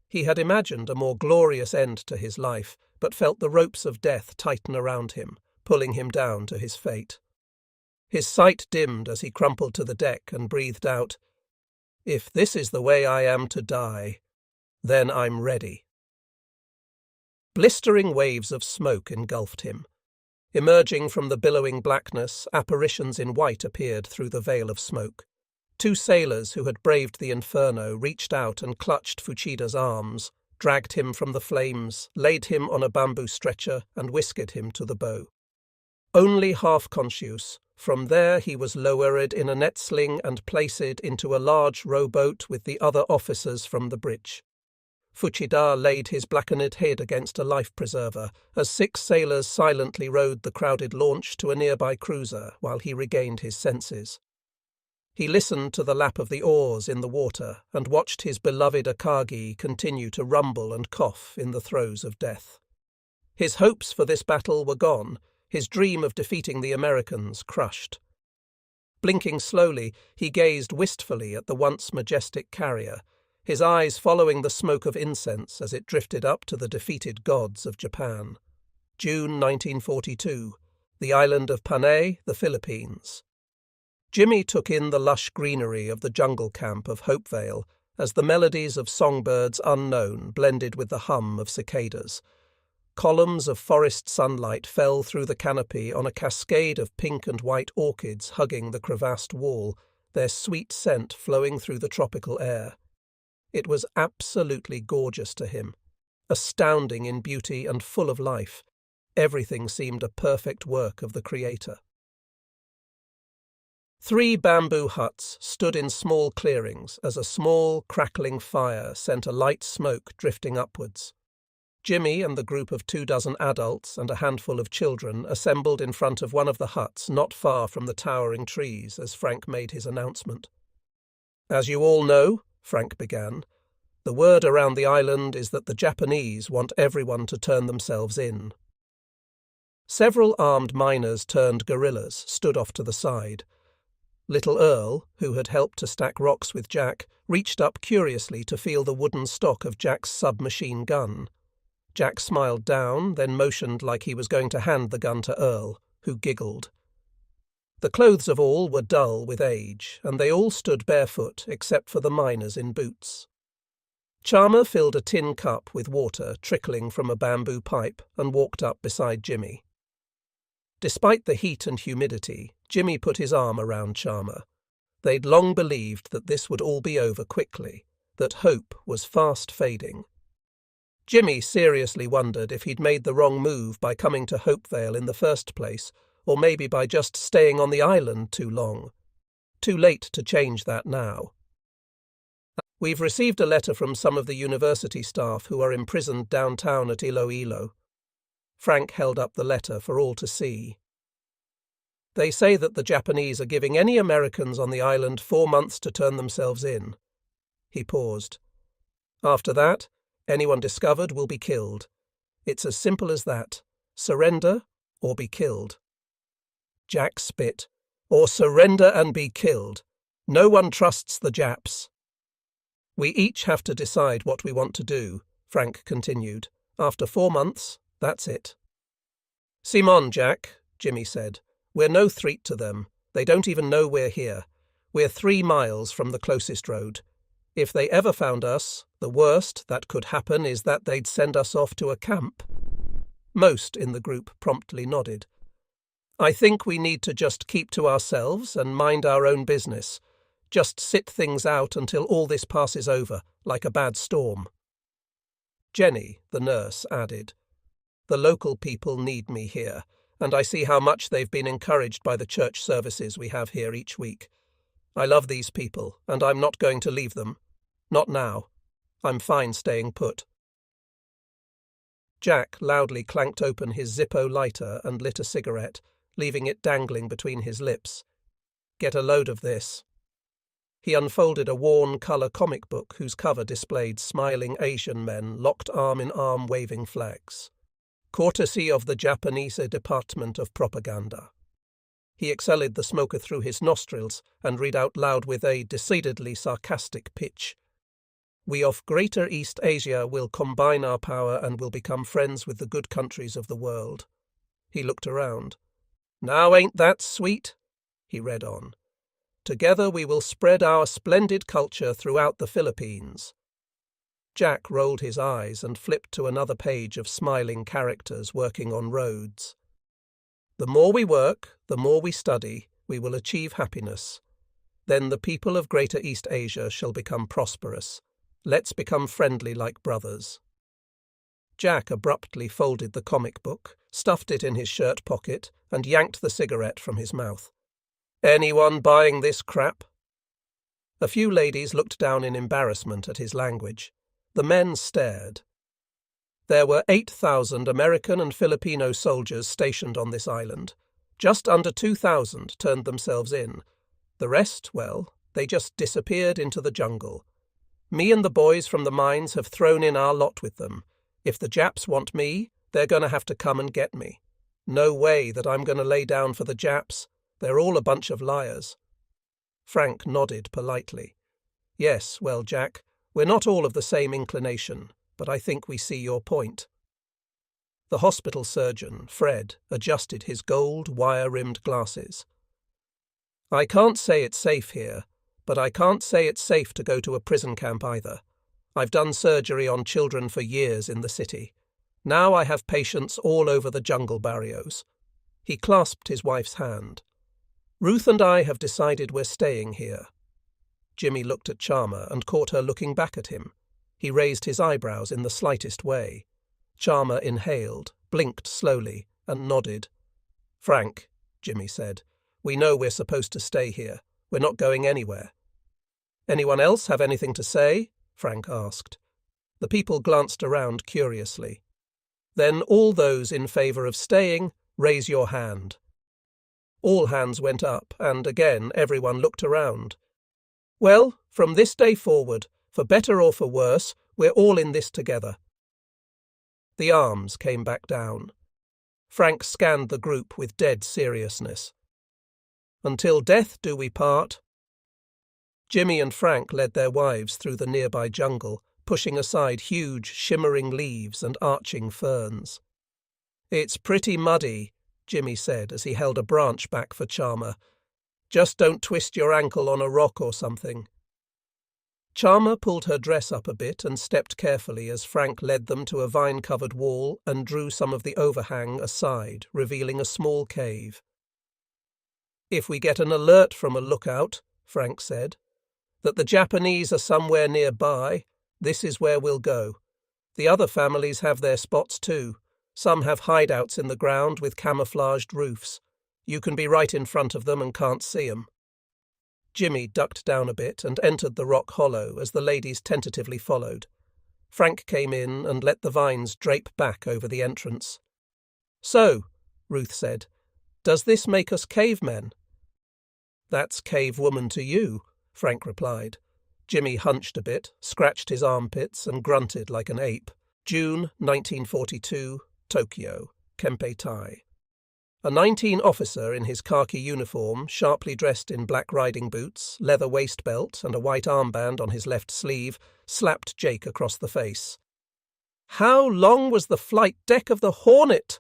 He had imagined a more glorious end to his life, but felt the ropes of death tighten around him, pulling him down to his fate. His sight dimmed as he crumpled to the deck and breathed out, "If this is the way I am to die, then I'm ready." Blistering waves of smoke engulfed him. Emerging from the billowing blackness, apparitions in white appeared through the veil of smoke. 2 sailors who had braved the inferno reached out and clutched Fuchida's arms, dragged him from the flames, laid him on a bamboo stretcher, and whisked him to the bow. Only half conscious, from there he was lowered in a net sling and placed into a large rowboat with the other officers from the bridge. Fuchida laid his blackened head against a life-preserver as 6 sailors silently rowed the crowded launch to a nearby cruiser while he regained his senses. He listened to the lap of the oars in the water and watched his beloved Akagi continue to rumble and cough in the throes of death. His hopes for this battle were gone, his dream of defeating the Americans crushed. Blinking slowly, he gazed wistfully at the once majestic carrier, his eyes following the smoke of incense as it drifted up to the defeated gods of Japan. June 1942. The island of Panay, the Philippines. Jimmy took in the lush greenery of the jungle camp of Hopevale as the melodies of songbirds unknown blended with the hum of cicadas. Columns of forest sunlight fell through the canopy on a cascade of pink and white orchids hugging the crevassed wall, their sweet scent flowing through the tropical air. It was absolutely gorgeous to him, astounding in beauty and full of life. Everything seemed a perfect work of the Creator. 3 bamboo huts stood in small clearings as a small, crackling fire sent a light smoke drifting upwards. Jimmy and the group of 24 adults and a handful of children assembled in front of one of the huts not far from the towering trees as Frank made his announcement. "As you all know," Frank began, "the word around the island is that the Japanese want everyone to turn themselves in." Several armed miners turned guerrillas stood off to the side. Little Earl, who had helped to stack rocks with Jack, reached up curiously to feel the wooden stock of Jack's submachine gun. Jack smiled down, then motioned like he was going to hand the gun to Earl, who giggled. The clothes of all were dull with age, and they all stood barefoot except for the miners in boots. Charmer filled a tin cup with water trickling from a bamboo pipe and walked up beside Jimmy. Despite the heat and humidity, Jimmy put his arm around Charmer. They'd long believed that this would all be over quickly, that hope was fast fading. Jimmy seriously wondered if he'd made the wrong move by coming to Hopevale in the first place, or maybe by just staying on the island too long. Too late to change that now. "We've received a letter from some of the university staff who are imprisoned downtown at Iloilo." Frank held up the letter for all to see. "They say that the Japanese are giving any Americans on the island 4 months to turn themselves in." He paused. "After that, anyone discovered will be killed. It's as simple as that. Surrender or be killed." Jack spit. "Or surrender and be killed. No one trusts the Japs." "We each have to decide what we want to do," Frank continued. "After 4 months, that's it." "Simon, Jack," Jimmy said. "We're no threat to them. They don't even know we're here. We're 3 miles from the closest road. If they ever found us, the worst that could happen is that they'd send us off to a camp." Most in the group promptly nodded. "I think we need to just keep to ourselves and mind our own business. Just sit things out until all this passes over, like a bad storm." Jenny, the nurse, added, "The local people need me here, and I see how much they've been encouraged by the church services we have here each week. I love these people, and I'm not going to leave them. Not now. I'm fine staying put." Jack loudly clanked open his Zippo lighter and lit a cigarette, leaving it dangling between his lips. "Get a load of this." He unfolded a worn colour comic book whose cover displayed smiling Asian men locked arm in arm waving flags. "Courtesy of the Japanese Department of Propaganda." He exhaled the smoker through his nostrils and read out loud with a decidedly sarcastic pitch. "We of Greater East Asia will combine our power and will become friends with the good countries of the world." He looked around. "Now ain't that sweet?" He read on. "Together we will spread our splendid culture throughout the Philippines." Jack rolled his eyes and flipped to another page of smiling characters working on roads. "The more we work, the more we study, we will achieve happiness. Then the people of Greater East Asia shall become prosperous. Let's become friendly like brothers." Jack abruptly folded the comic book, stuffed it in his shirt pocket, and yanked the cigarette from his mouth. "Anyone buying this crap?" A few ladies looked down in embarrassment at his language. The men stared. There were 8,000 American and Filipino soldiers stationed on this island. Just under 2,000 turned themselves in. The rest, well, they just disappeared into the jungle. Me and the boys from the mines have thrown in our lot with them. If the Japs want me, they're going to have to come and get me. No way that I'm going to lay down for the Japs. They're all a bunch of liars. Frank nodded politely. Yes, well, Jack, we're not all of the same inclination, but I think we see your point. The hospital surgeon, Fred, adjusted his gold, wire-rimmed glasses. I can't say it's safe here, but I can't say it's safe to go to a prison camp either. I've done surgery on children for years in the city. Now I have patients all over the jungle barrios. He clasped his wife's hand. Ruth and I have decided we're staying here. Jimmy looked at Charmer and caught her looking back at him. He raised his eyebrows in the slightest way. Charmer inhaled, blinked slowly, and nodded. Frank, Jimmy said, we know we're supposed to stay here. We're not going anywhere. Anyone else have anything to say? Frank asked. The people glanced around curiously. Then all those in favour of staying, raise your hand. All hands went up, and again everyone looked around. Well, from this day forward, for better or for worse, we're all in this together. The arms came back down. Frank scanned the group with dead seriousness. Until death do we part. Jimmy and Frank led their wives through the nearby jungle, pushing aside huge, shimmering leaves and arching ferns. It's pretty muddy, Jimmy said as he held a branch back for Charmer. Just don't twist your ankle on a rock or something. Charmer pulled her dress up a bit and stepped carefully as Frank led them to a vine-covered wall and drew some of the overhang aside, revealing a small cave. If we get an alert from a lookout, Frank said, that the Japanese are somewhere nearby, this is where we'll go. The other families have their spots too. Some have hideouts in the ground with camouflaged roofs. You can be right in front of them and can't see 'em. Jimmy ducked down a bit and entered the rock hollow as the ladies tentatively followed. Frank came in and let the vines drape back over the entrance. So, Ruth said, does this make us cavemen? That's cave woman to you, Frank replied. Jimmy hunched a bit, scratched his armpits and grunted like an ape. June 1942, Tokyo, Kempeitai. A 19 officer in his khaki uniform, sharply dressed in black riding boots, leather waist belt and a white armband on his left sleeve, slapped Jake across the face. How long was the flight deck of the Hornet?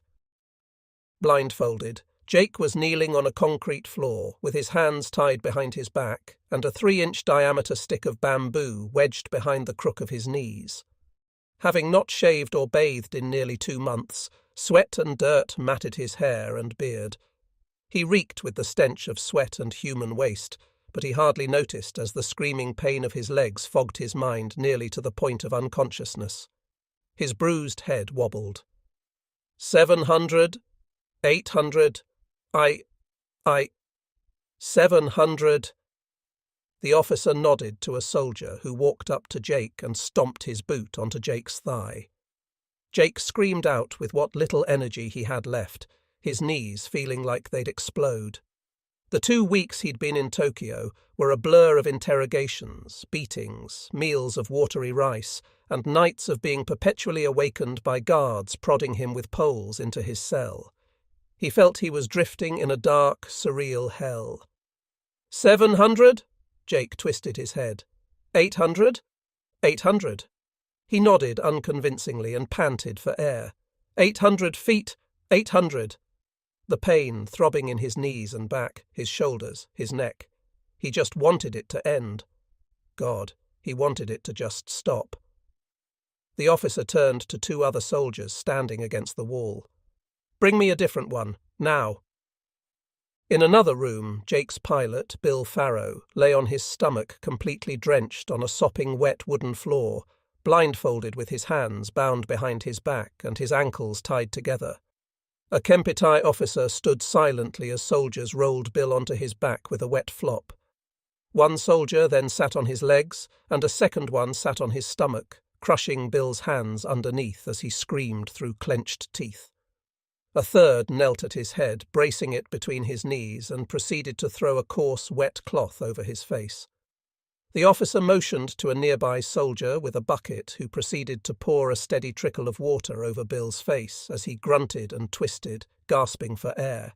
Blindfolded, Jake was kneeling on a concrete floor, with his hands tied behind his back and a 3-inch diameter stick of bamboo wedged behind the crook of his knees. Having not shaved or bathed in nearly 2 months, sweat and dirt matted his hair and beard. He reeked with the stench of sweat and human waste, but he hardly noticed as the screaming pain of his legs fogged his mind nearly to the point of unconsciousness. His bruised head wobbled. 700, 800, 700. The officer nodded to a soldier who walked up to Jake and stomped his boot onto Jake's thigh. Jake screamed out with what little energy he had left, his knees feeling like they'd explode. The 2 weeks he'd been in Tokyo were a blur of interrogations, beatings, meals of watery rice, and nights of being perpetually awakened by guards prodding him with poles into his cell. He felt he was drifting in a dark, surreal hell. 700? Jake twisted his head. 800? 800. He nodded unconvincingly and panted for air. 800 feet, 800. The pain throbbing in his knees and back, his shoulders, his neck. He just wanted it to end. God, he wanted it to just stop. The officer turned to 2 other soldiers standing against the wall. Bring me a different one, now. In another room, Jake's pilot, Bill Farrow, lay on his stomach completely drenched on a sopping wet wooden floor, blindfolded with his hands bound behind his back and his ankles tied together. A Kempeitai officer stood silently as soldiers rolled Bill onto his back with a wet flop. One soldier then sat on his legs, and a second one sat on his stomach, crushing Bill's hands underneath as he screamed through clenched teeth. A third knelt at his head, bracing it between his knees, and proceeded to throw a coarse, wet cloth over his face. The officer motioned to a nearby soldier with a bucket who proceeded to pour a steady trickle of water over Bill's face as he grunted and twisted, gasping for air.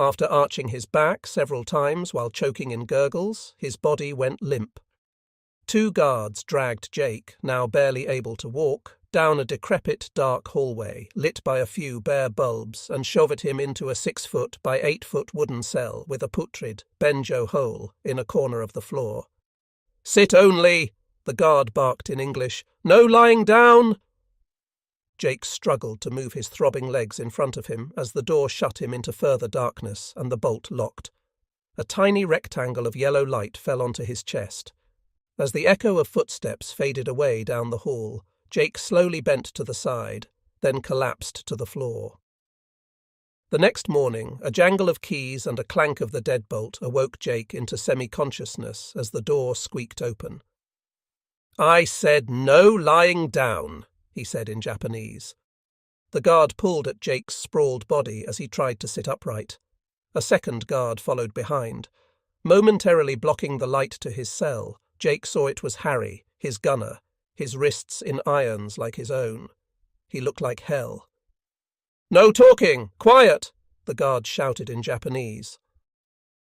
After arching his back several times while choking in gurgles, his body went limp. 2 guards dragged Jake, now barely able to walk, down a decrepit dark hallway lit by a few bare bulbs and shoved him into a 6-foot by 8-foot wooden cell with a putrid, banjo hole in a corner of the floor. "Sit only," the guard barked in English. "No lying down." Jake struggled to move his throbbing legs in front of him as the door shut him into further darkness and the bolt locked. A tiny rectangle of yellow light fell onto his chest. As the echo of footsteps faded away down the hall, Jake slowly bent to the side, then collapsed to the floor. The next morning, a jangle of keys and a clank of the deadbolt awoke Jake into semi-consciousness as the door squeaked open. "I said no lying down," he said in Japanese. The guard pulled at Jake's sprawled body as he tried to sit upright. A second guard followed behind. Momentarily blocking the light to his cell, Jake saw it was Harry, his gunner, his wrists in irons like his own. He looked like hell. "No talking! Quiet!" the guard shouted in Japanese.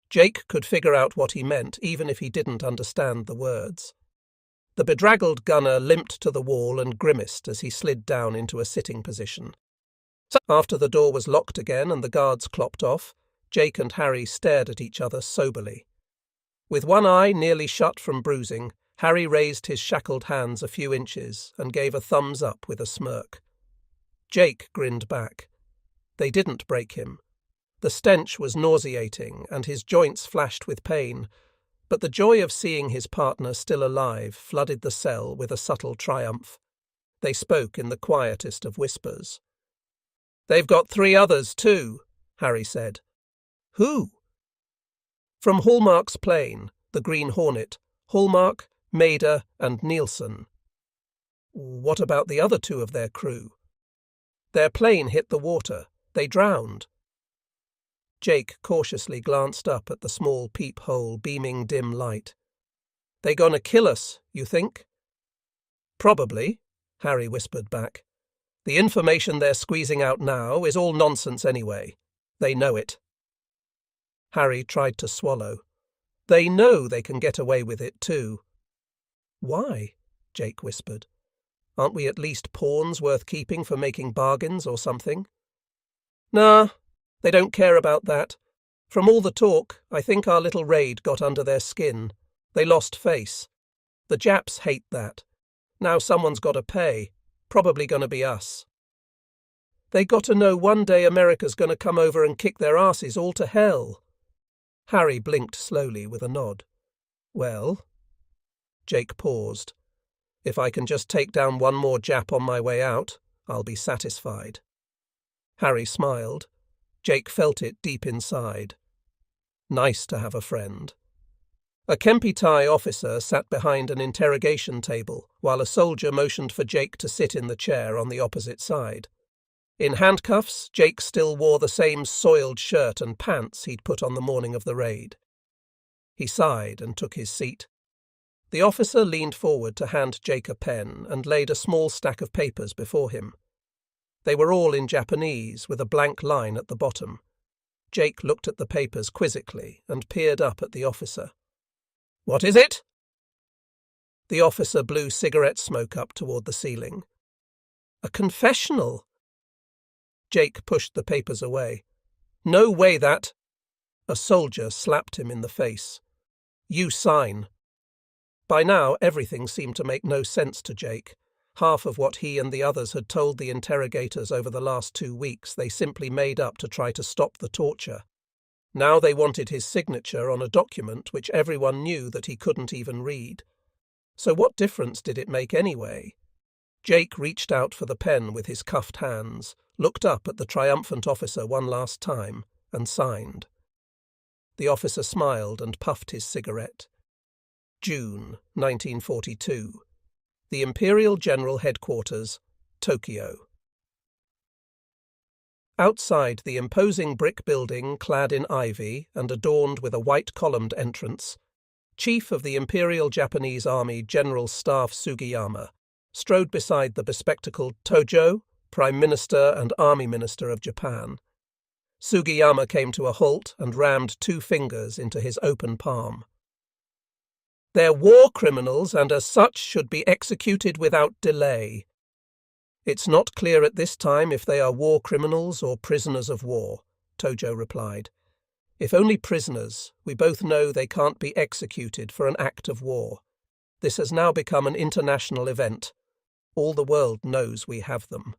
Jake could figure out what he meant even if he didn't understand the words. The bedraggled gunner limped to the wall and grimaced as he slid down into a sitting position. After the door was locked again and the guards clopped off, Jake and Harry stared at each other soberly. With one eye nearly shut from bruising, Harry raised his shackled hands a few inches and gave a thumbs up with a smirk. Jake grinned back. They didn't break him. The stench was nauseating and his joints flashed with pain, but the joy of seeing his partner still alive flooded the cell with a subtle triumph. They spoke in the quietest of whispers. "They've got 3 others too," Harry said. "Who?" "From Hallmark's plane, the Green Hornet, Hallmark, Maida, and Nielsen." "What about the other 2 of their crew?" "Their plane hit the water. They drowned." Jake cautiously glanced up at the small peephole beaming dim light. "They gonna kill us, you think?" "Probably," Harry whispered back. "The information they're squeezing out now is all nonsense anyway. They know it." Harry tried to swallow. "They know they can get away with it too." "Why?" Jake whispered. "Aren't we at least pawns worth keeping for making bargains or something?" "Nah, they don't care about that. From all the talk, I think our little raid got under their skin. They lost face. The Japs hate that. Now someone's got to pay. Probably going to be us. They got to know one day America's going to come over and kick their asses all to hell." Harry blinked slowly with a nod. "Well?" Jake paused. "If I can just take down one more Jap on my way out, I'll be satisfied." Harry smiled. Jake felt it deep inside. Nice to have a friend. A Kempi-Tai officer sat behind an interrogation table while a soldier motioned for Jake to sit in the chair on the opposite side. In handcuffs, Jake still wore the same soiled shirt and pants he'd put on the morning of the raid. He sighed and took his seat. The officer leaned forward to hand Jake a pen and laid a small stack of papers before him. They were all in Japanese, with a blank line at the bottom. Jake looked at the papers quizzically and peered up at the officer. "What is it?" The officer blew cigarette smoke up toward the ceiling. "A confessional." Jake pushed the papers away. "No way that—" A soldier slapped him in the face. "You sign." By now everything seemed to make no sense to Jake. Half of what he and the others had told the interrogators over the last 2 weeks they simply made up to try to stop the torture. Now they wanted his signature on a document which everyone knew that he couldn't even read. So what difference did it make anyway? Jake reached out for the pen with his cuffed hands, looked up at the triumphant officer one last time, and signed. The officer smiled and puffed his cigarette. June 1942. The Imperial General Headquarters, Tokyo. Outside the imposing brick building clad in ivy and adorned with a white-columned entrance, Chief of the Imperial Japanese Army General Staff Sugiyama strode beside the bespectacled Tojo, Prime Minister and Army Minister of Japan. Sugiyama came to a halt and rammed 2 fingers into his open palm. "They're war criminals and as such should be executed without delay. It's not clear at this time if they are war criminals or prisoners of war," Tojo replied. "If only prisoners, we both know they can't be executed for an act of war. This has now become an international event. All the world knows we have them.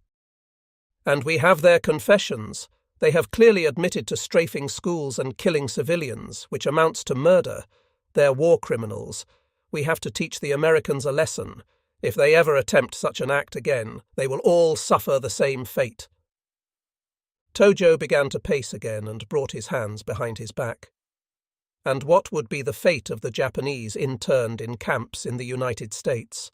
And we have their confessions. They have clearly admitted to strafing schools and killing civilians, which amounts to murder. They're war criminals. We have to teach the Americans a lesson. If they ever attempt such an act again, they will all suffer the same fate." Tojo began to pace again and brought his hands behind his back. And what would be the fate of the Japanese interned in camps in the United States?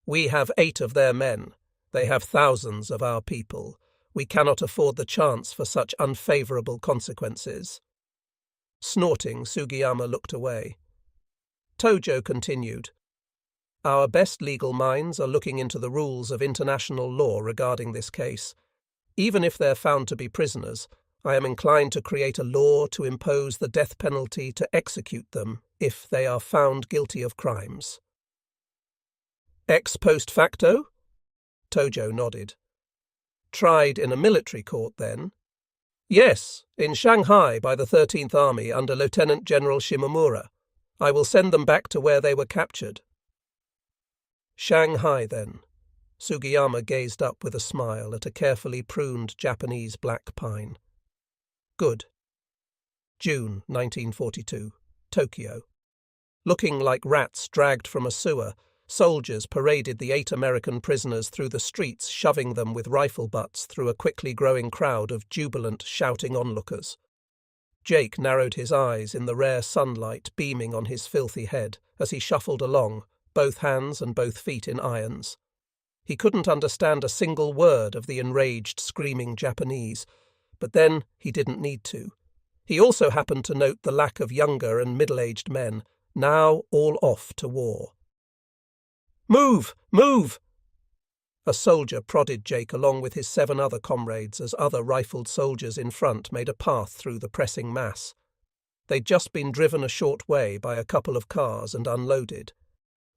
We have 8 of their men. They have thousands of our people. We cannot afford the chance for such unfavourable consequences. Snorting, Sugiyama looked away. Tojo continued. "Our best legal minds are looking into the rules of international law regarding this case. Even if they're found to be prisoners, I am inclined to create a law to impose the death penalty to execute them if they are found guilty of crimes." "Ex post facto?" Tojo nodded. "Tried in a military court, then?" "Yes, in Shanghai by the 13th Army under Lieutenant General Shimomura. I will send them back to where they were captured." "Shanghai, then." Sugiyama gazed up with a smile at a carefully pruned Japanese black pine. "Good." June 1942, Tokyo. Looking like rats dragged from a sewer, soldiers paraded the 8 American prisoners through the streets, shoving them with rifle butts through a quickly growing crowd of jubilant, shouting onlookers. Jake narrowed his eyes in the rare sunlight beaming on his filthy head as he shuffled along, both hands and both feet in irons. He couldn't understand a single word of the enraged, screaming Japanese, but then he didn't need to. He also happened to note the lack of younger and middle-aged men, now all off to war. "Move! Move!" A soldier prodded Jake along with his 7 other comrades as other rifled soldiers in front made a path through the pressing mass. They'd just been driven a short way by a couple of cars and unloaded.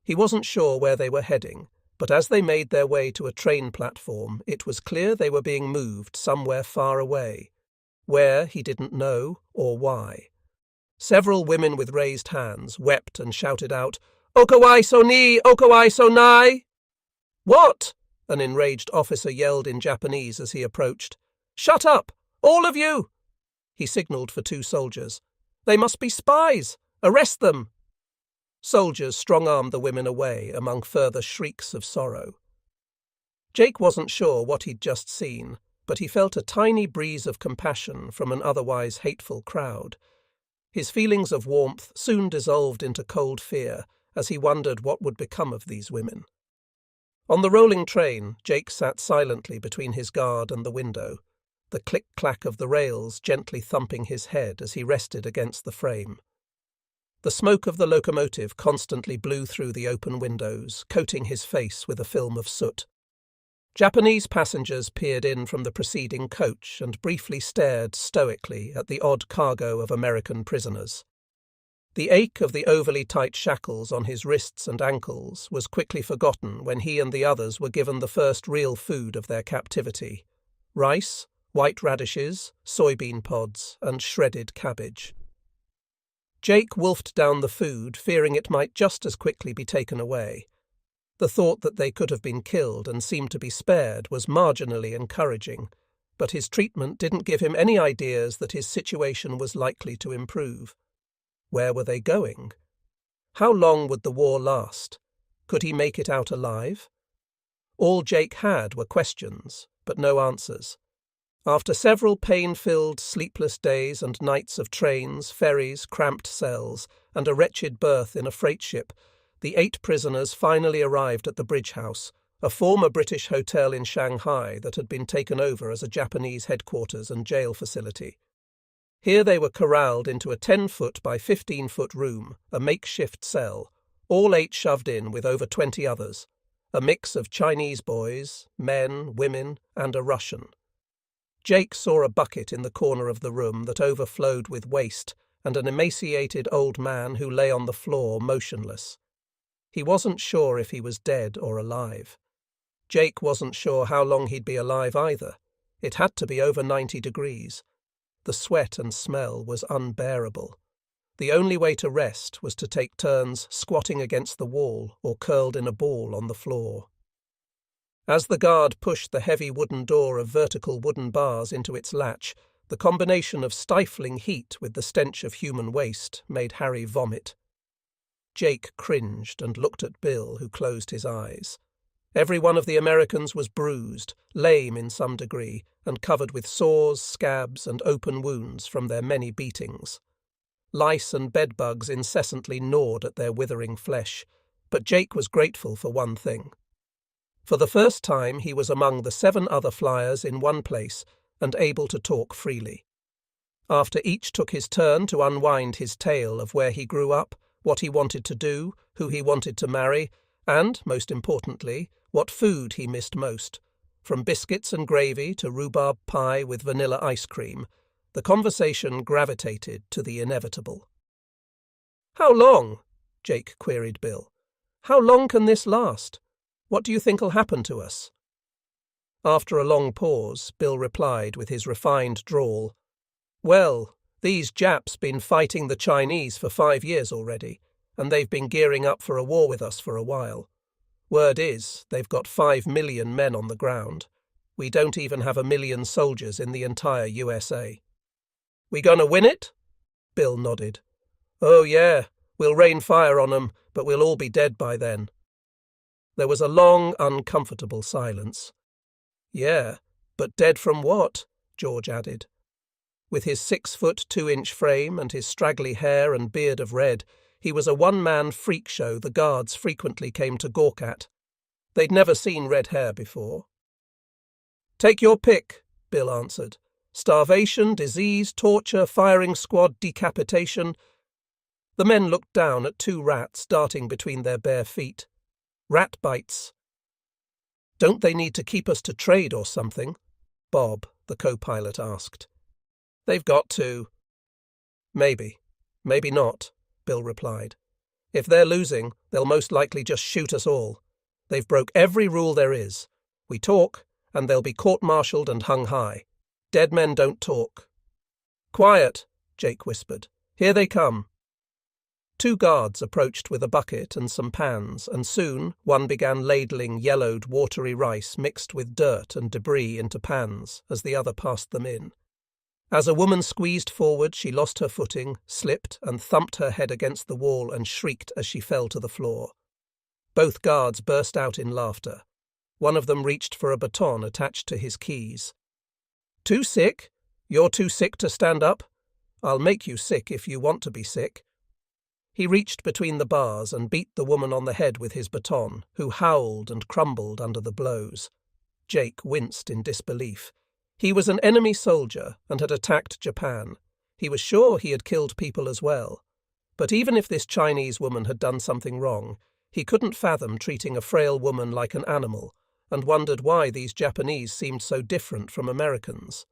He wasn't sure where they were heading, but as they made their way to a train platform, it was clear they were being moved somewhere far away. Where, he didn't know, or why. Several women with raised hands wept and shouted out, "Okawai so ni! Okawai so nai!" "What?" an enraged officer yelled in Japanese as he approached. "Shut up! All of you!" He signalled for 2 soldiers. "They must be spies! Arrest them!" Soldiers strong-armed the women away among further shrieks of sorrow. Jake wasn't sure what he'd just seen, but he felt a tiny breeze of compassion from an otherwise hateful crowd. His feelings of warmth soon dissolved into cold fear as he wondered what would become of these women. On the rolling train, Jake sat silently between his guard and the window, the click-clack of the rails gently thumping his head as he rested against the frame. The smoke of the locomotive constantly blew through the open windows, coating his face with a film of soot. Japanese passengers peered in from the preceding coach and briefly stared stoically at the odd cargo of American prisoners. The ache of the overly tight shackles on his wrists and ankles was quickly forgotten when he and the others were given the first real food of their captivity: rice, white radishes, soybean pods, and shredded cabbage. Jake wolfed down the food, fearing it might just as quickly be taken away. The thought that they could have been killed and seemed to be spared was marginally encouraging, but his treatment didn't give him any ideas that his situation was likely to improve. Where were they going? How long would the war last? Could he make it out alive? All Jake had were questions, but no answers. After several pain-filled, sleepless days and nights of trains, ferries, cramped cells, and a wretched berth in a freight ship, the 8 prisoners finally arrived at the Bridge House, a former British hotel in Shanghai that had been taken over as a Japanese headquarters and jail facility. Here they were corralled into a 10-foot by 15-foot room, a makeshift cell, all 8 shoved in with over 20 others, a mix of Chinese boys, men, women, and a Russian. Jake saw a bucket in the corner of the room that overflowed with waste and an emaciated old man who lay on the floor motionless. He wasn't sure if he was dead or alive. Jake wasn't sure how long he'd be alive either. It had to be over 90 degrees. The sweat and smell was unbearable. The only way to rest was to take turns squatting against the wall or curled in a ball on the floor. As the guard pushed the heavy wooden door of vertical wooden bars into its latch, the combination of stifling heat with the stench of human waste made Harry vomit. Jake cringed and looked at Bill, who closed his eyes. Every one of the Americans was bruised, lame in some degree, and covered with sores, scabs, and open wounds from their many beatings. Lice and bedbugs incessantly gnawed at their withering flesh, but Jake was grateful for one thing. For the first time he was among the 7 other flyers in one place and able to talk freely. After each took his turn to unwind his tale of where he grew up, what he wanted to do, who he wanted to marry, and, most importantly, what food he missed most, from biscuits and gravy to rhubarb pie with vanilla ice cream, the conversation gravitated to the inevitable. "How long?" Jake queried Bill. "How long can this last? What do you think'll happen to us?" After a long pause, Bill replied with his refined drawl, "Well, these Japs been fighting the Chinese for 5 years already, and they've been gearing up for a war with us for a while. Word is, they've got 5 million men on the ground. We don't even have 1 million soldiers in the entire USA." "We gonna win it?" Bill nodded. "Oh yeah, we'll rain fire on 'em, but we'll all be dead by then." There was a long, uncomfortable silence. "Yeah, but dead from what?" George added. With his 6-foot 2-inch frame and his straggly hair and beard of red, he was a one-man freak show the guards frequently came to gawk at. They'd never seen red hair before. "Take your pick," Bill answered. "Starvation, disease, torture, firing squad, decapitation." The men looked down at 2 rats darting between their bare feet. "Rat bites." "Don't they need to keep us to trade or something?" Bob, the co-pilot, asked. "They've got to." "Maybe. Maybe not," Bill replied. "If they're losing, they'll most likely just shoot us all. They've broke every rule there is. We talk, and they'll be court-martialed and hung high. Dead men don't talk." "Quiet," Jake whispered. "Here they come." 2 guards approached with a bucket and some pans, and soon one began ladling yellowed, watery rice mixed with dirt and debris into pans as the other passed them in. As a woman squeezed forward, she lost her footing, slipped, and thumped her head against the wall and shrieked as she fell to the floor. Both guards burst out in laughter. One of them reached for a baton attached to his keys. "Too sick? You're too sick to stand up? I'll make you sick if you want to be sick." He reached between the bars and beat the woman on the head with his baton, who howled and crumbled under the blows. Jake winced in disbelief. He was an enemy soldier and had attacked Japan. He was sure he had killed people as well. But even if this Chinese woman had done something wrong, he couldn't fathom treating a frail woman like an animal, and wondered why these Japanese seemed so different from Americans.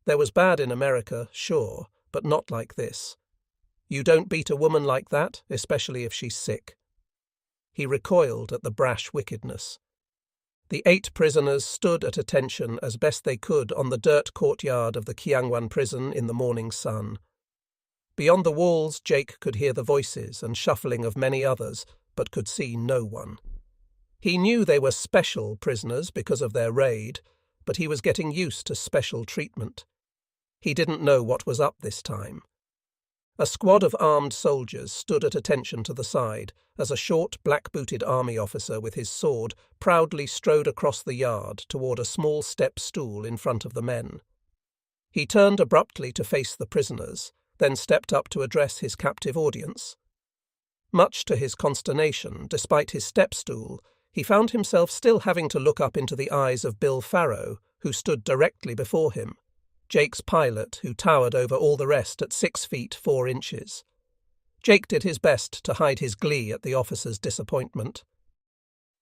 There was bad in America, sure, but not like this. You don't beat a woman like that, especially if she's sick. He recoiled at the brash wickedness. The 8 prisoners stood at attention as best they could on the dirt courtyard of the Kiangwan prison in the morning sun. Beyond the walls, Jake could hear the voices and shuffling of many others, but could see no one. He knew they were special prisoners because of their raid, but he was getting used to special treatment. He didn't know what was up this time. A squad of armed soldiers stood at attention to the side as a short, black-booted army officer with his sword proudly strode across the yard toward a small step stool in front of the men. He turned abruptly to face the prisoners, then stepped up to address his captive audience. Much to his consternation, despite his step stool, he found himself still having to look up into the eyes of Bill Farrow, who stood directly before him, Jake's pilot, who towered over all the rest at 6 feet 4 inches. Jake did his best to hide his glee at the officer's disappointment.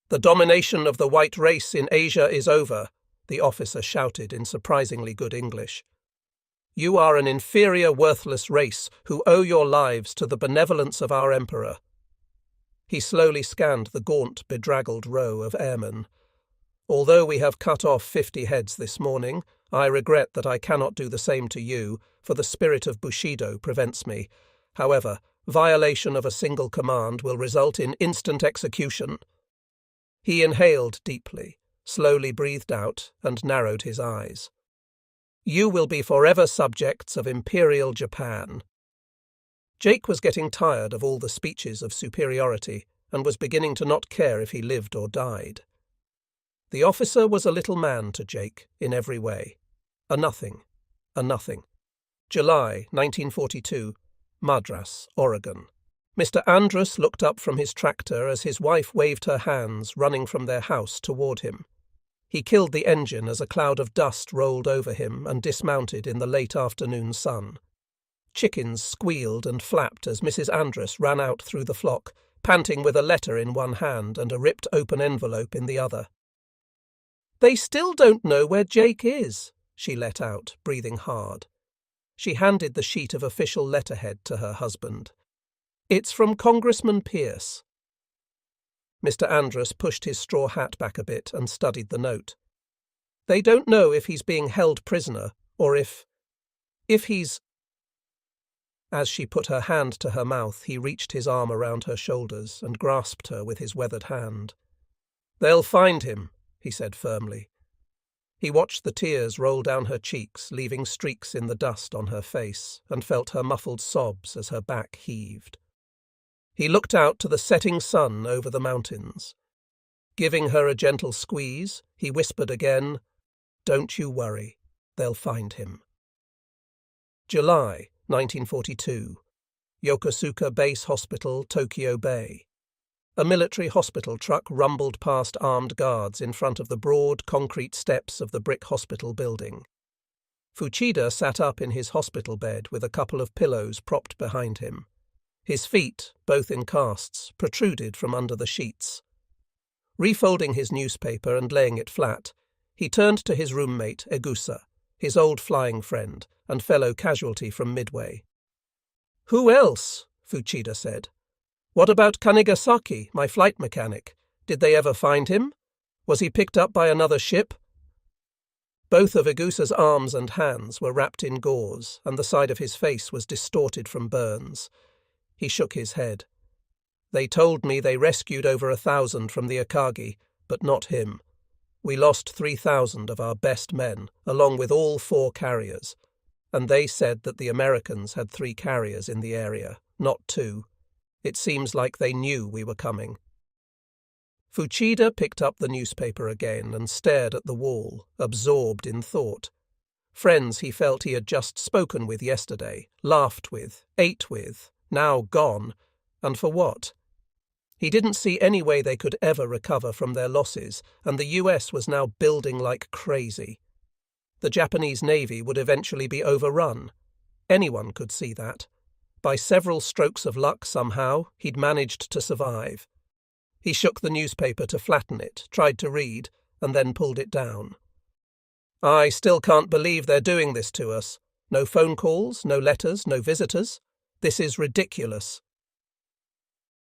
"The domination of the white race in Asia is over," the officer shouted in surprisingly good English. "You are an inferior, worthless race who owe your lives to the benevolence of our emperor." He slowly scanned the gaunt, bedraggled row of airmen. "Although we have cut off 50 heads this morning, I regret that I cannot do the same to you, for the spirit of Bushido prevents me. However, violation of a single command will result in instant execution." He inhaled deeply, slowly breathed out, and narrowed his eyes. "You will be forever subjects of Imperial Japan." Jake was getting tired of all the speeches of superiority and was beginning to not care if he lived or died. The officer was a little man to Jake in every way. A nothing. July 1942, Madras, Oregon. Mr. Andrus looked up from his tractor as his wife waved her hands, running from their house toward him. He killed the engine as a cloud of dust rolled over him and dismounted in the late afternoon sun. Chickens squealed and flapped as Mrs. Andrus ran out through the flock, panting with a letter in one hand and a ripped open envelope in the other. "They still don't know where Jake is," she let out, breathing hard. She handed the sheet of official letterhead to her husband. "It's from Congressman Pierce." Mr. Andrus pushed his straw hat back a bit and studied the note. "They don't know if he's being held prisoner or if he's—" As she put her hand to her mouth, he reached his arm around her shoulders and grasped her with his weathered hand. "They'll find him," he said firmly. He watched the tears roll down her cheeks, leaving streaks in the dust on her face, and felt her muffled sobs as her back heaved. He looked out to the setting sun over the mountains. Giving her a gentle squeeze, he whispered again, "Don't you worry, they'll find him." July 1942, Yokosuka Base Hospital, Tokyo Bay. A military hospital truck rumbled past armed guards in front of the broad concrete steps of the brick hospital building. Fuchida sat up in his hospital bed with a couple of pillows propped behind him. His feet, both in casts, protruded from under the sheets. Refolding his newspaper and laying it flat, he turned to his roommate, Egusa, his old flying friend and fellow casualty from Midway. "Who else?" Fuchida said. "What about Kanigasaki, my flight mechanic? Did they ever find him? Was he picked up by another ship?" Both of Egusa's arms and hands were wrapped in gauze, and the side of his face was distorted from burns. He shook his head. "They told me they rescued over 1,000 from the Akagi, but not him. We lost 3,000 of our best men, along with all 4 carriers, and they said that the Americans had 3 carriers in the area, not 2. It seems like they knew we were coming." Fuchida picked up the newspaper again and stared at the wall, absorbed in thought. Friends he felt he had just spoken with yesterday, laughed with, ate with, now gone, and for what? He didn't see any way they could ever recover from their losses, and the US was now building like crazy. The Japanese Navy would eventually be overrun. Anyone could see that. By several strokes of luck somehow, he'd managed to survive. He shook the newspaper to flatten it, tried to read, and then pulled it down. "I still can't believe they're doing this to us. No phone calls, no letters, no visitors. This is ridiculous."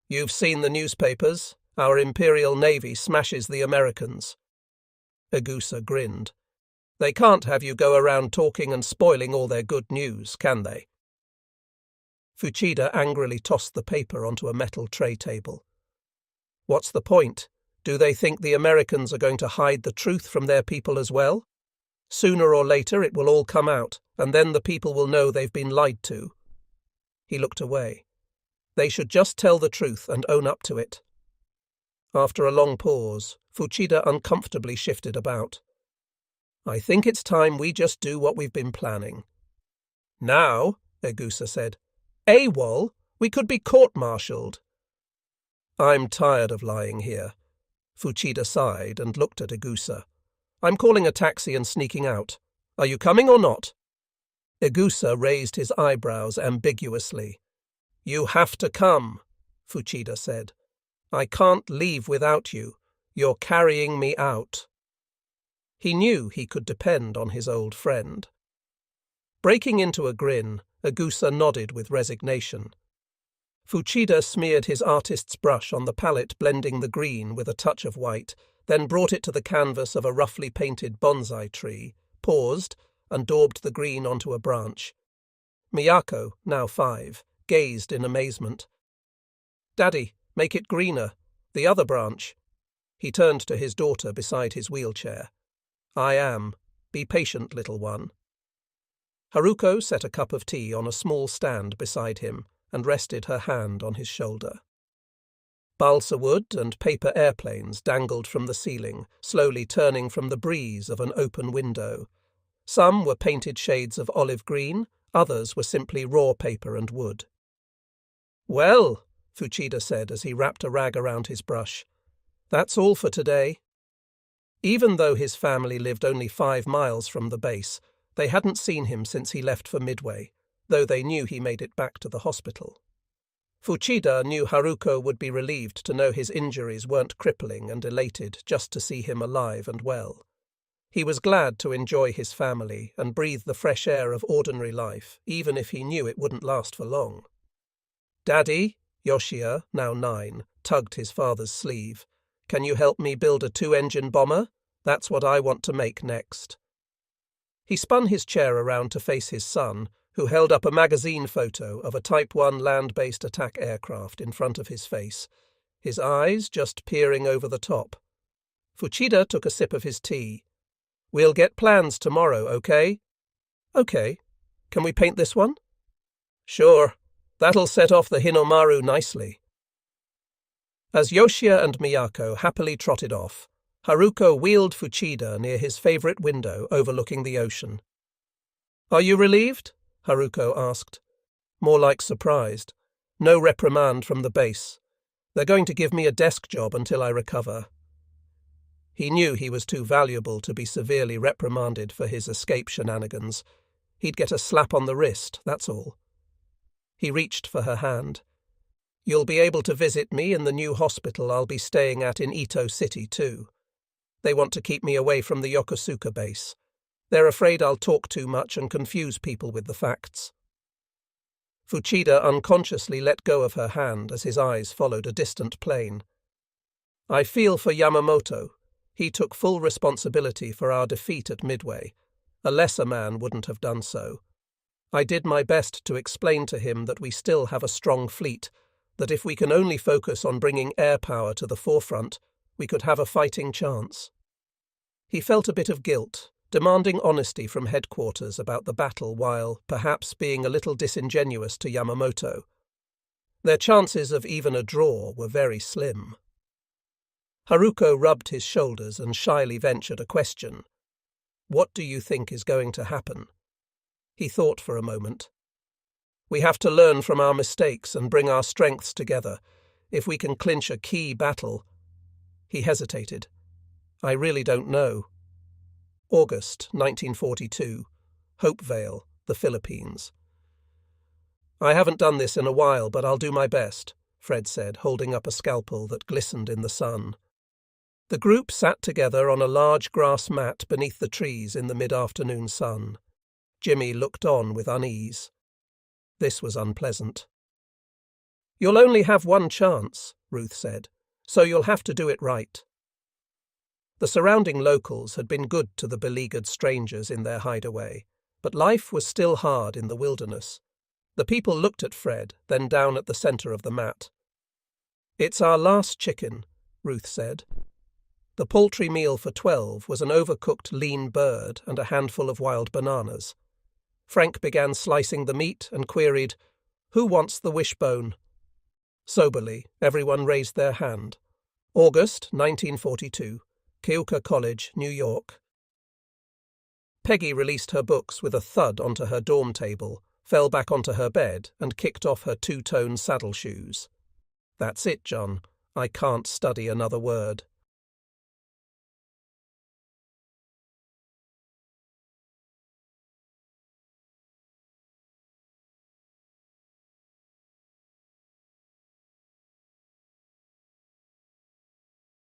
"You've seen the newspapers. Our Imperial Navy smashes the Americans." Egusa grinned. "They can't have you go around talking and spoiling all their good news, can they?" Fuchida angrily tossed the paper onto a metal tray table. "What's the point? Do they think the Americans are going to hide the truth from their people as well? Sooner or later it will all come out, and then the people will know they've been lied to." He looked away. "They should just tell the truth and own up to it." After a long pause, Fuchida uncomfortably shifted about. "I think it's time we just do what we've been planning." "Now," Egusa said. "AWOL? We could be court-martialed." "I'm tired of lying here." Fuchida sighed and looked at Egusa. "I'm calling a taxi and sneaking out. Are you coming or not?" Egusa raised his eyebrows ambiguously. "You have to come," Fuchida said. "I can't leave without you. You're carrying me out." He knew he could depend on his old friend. Breaking into a grin, Agusa nodded with resignation. Fuchida smeared his artist's brush on the palette, blending the green with a touch of white, then brought it to the canvas of a roughly painted bonsai tree, paused, and daubed the green onto a branch. Miyako, now 5, gazed in amazement. "Daddy, make it greener. The other branch." He turned to his daughter beside his wheelchair. "I am. Be patient, little one." Haruko set a cup of tea on a small stand beside him and rested her hand on his shoulder. Balsa wood and paper airplanes dangled from the ceiling, slowly turning from the breeze of an open window. Some were painted shades of olive green, others were simply raw paper and wood. "Well," Fuchida said as he wrapped a rag around his brush, "that's all for today." Even though his family lived only 5 miles from the base, they hadn't seen him since he left for Midway, though they knew he made it back to the hospital. Fuchida knew Haruko would be relieved to know his injuries weren't crippling and elated just to see him alive and well. He was glad to enjoy his family and breathe the fresh air of ordinary life, even if he knew it wouldn't last for long. "Daddy," Yoshia, now 9, tugged his father's sleeve. "Can you help me build a 2-engine bomber? That's what I want to make next." He spun his chair around to face his son, who held up a magazine photo of a Type 1 land-based attack aircraft in front of his face, his eyes just peering over the top. Fuchida took a sip of his tea. "We'll get plans tomorrow, okay?" "Okay. Can we paint this one?" "Sure. That'll set off the Hinomaru nicely." As Yoshia and Miyako happily trotted off, Haruko wheeled Fuchida near his favorite window overlooking the ocean. "Are you relieved?" Haruko asked. More like surprised. "No reprimand from the base. They're going to give me a desk job until I recover." He knew he was too valuable to be severely reprimanded for his escape shenanigans. He'd get a slap on the wrist, that's all. He reached for her hand. "You'll be able to visit me in the new hospital I'll be staying at in Ito City, too. They want to keep me away from the Yokosuka base. They're afraid I'll talk too much and confuse people with the facts." Fuchida unconsciously let go of her hand as his eyes followed a distant plane. "I feel for Yamamoto. He took full responsibility for our defeat at Midway. A lesser man wouldn't have done so. I did my best to explain to him that we still have a strong fleet, that if we can only focus on bringing air power to the forefront, we could have a fighting chance." He felt a bit of guilt, demanding honesty from headquarters about the battle while, perhaps, being a little disingenuous to Yamamoto. Their chances of even a draw were very slim. Haruko rubbed his shoulders and shyly ventured a question. "What do you think is going to happen?" He thought for a moment. "We have to learn from our mistakes and bring our strengths together. If we can clinch a key battle—" He hesitated. "I really don't know." August 1942, Hopevale, the Philippines. "I haven't done this in a while, but I'll do my best," Fred said, holding up a scalpel that glistened in the sun. The group sat together on a large grass mat beneath the trees in the mid-afternoon sun. Jimmy looked on with unease. This was unpleasant. "You'll only have one chance," Ruth said, "so you'll have to do it right." The surrounding locals had been good to the beleaguered strangers in their hideaway, but life was still hard in the wilderness. The people looked at Fred, then down at the center of the mat. "It's our last chicken," Ruth said. The poultry meal for 12 was an overcooked lean bird and a handful of wild bananas. Frank began slicing the meat and queried, "Who wants the wishbone?" Soberly, everyone raised their hand. August 1942, Keuka College, New York. Peggy released her books with a thud onto her dorm table, fell back onto her bed, and kicked off her 2-tone saddle shoes. "That's it, John. I can't study another word."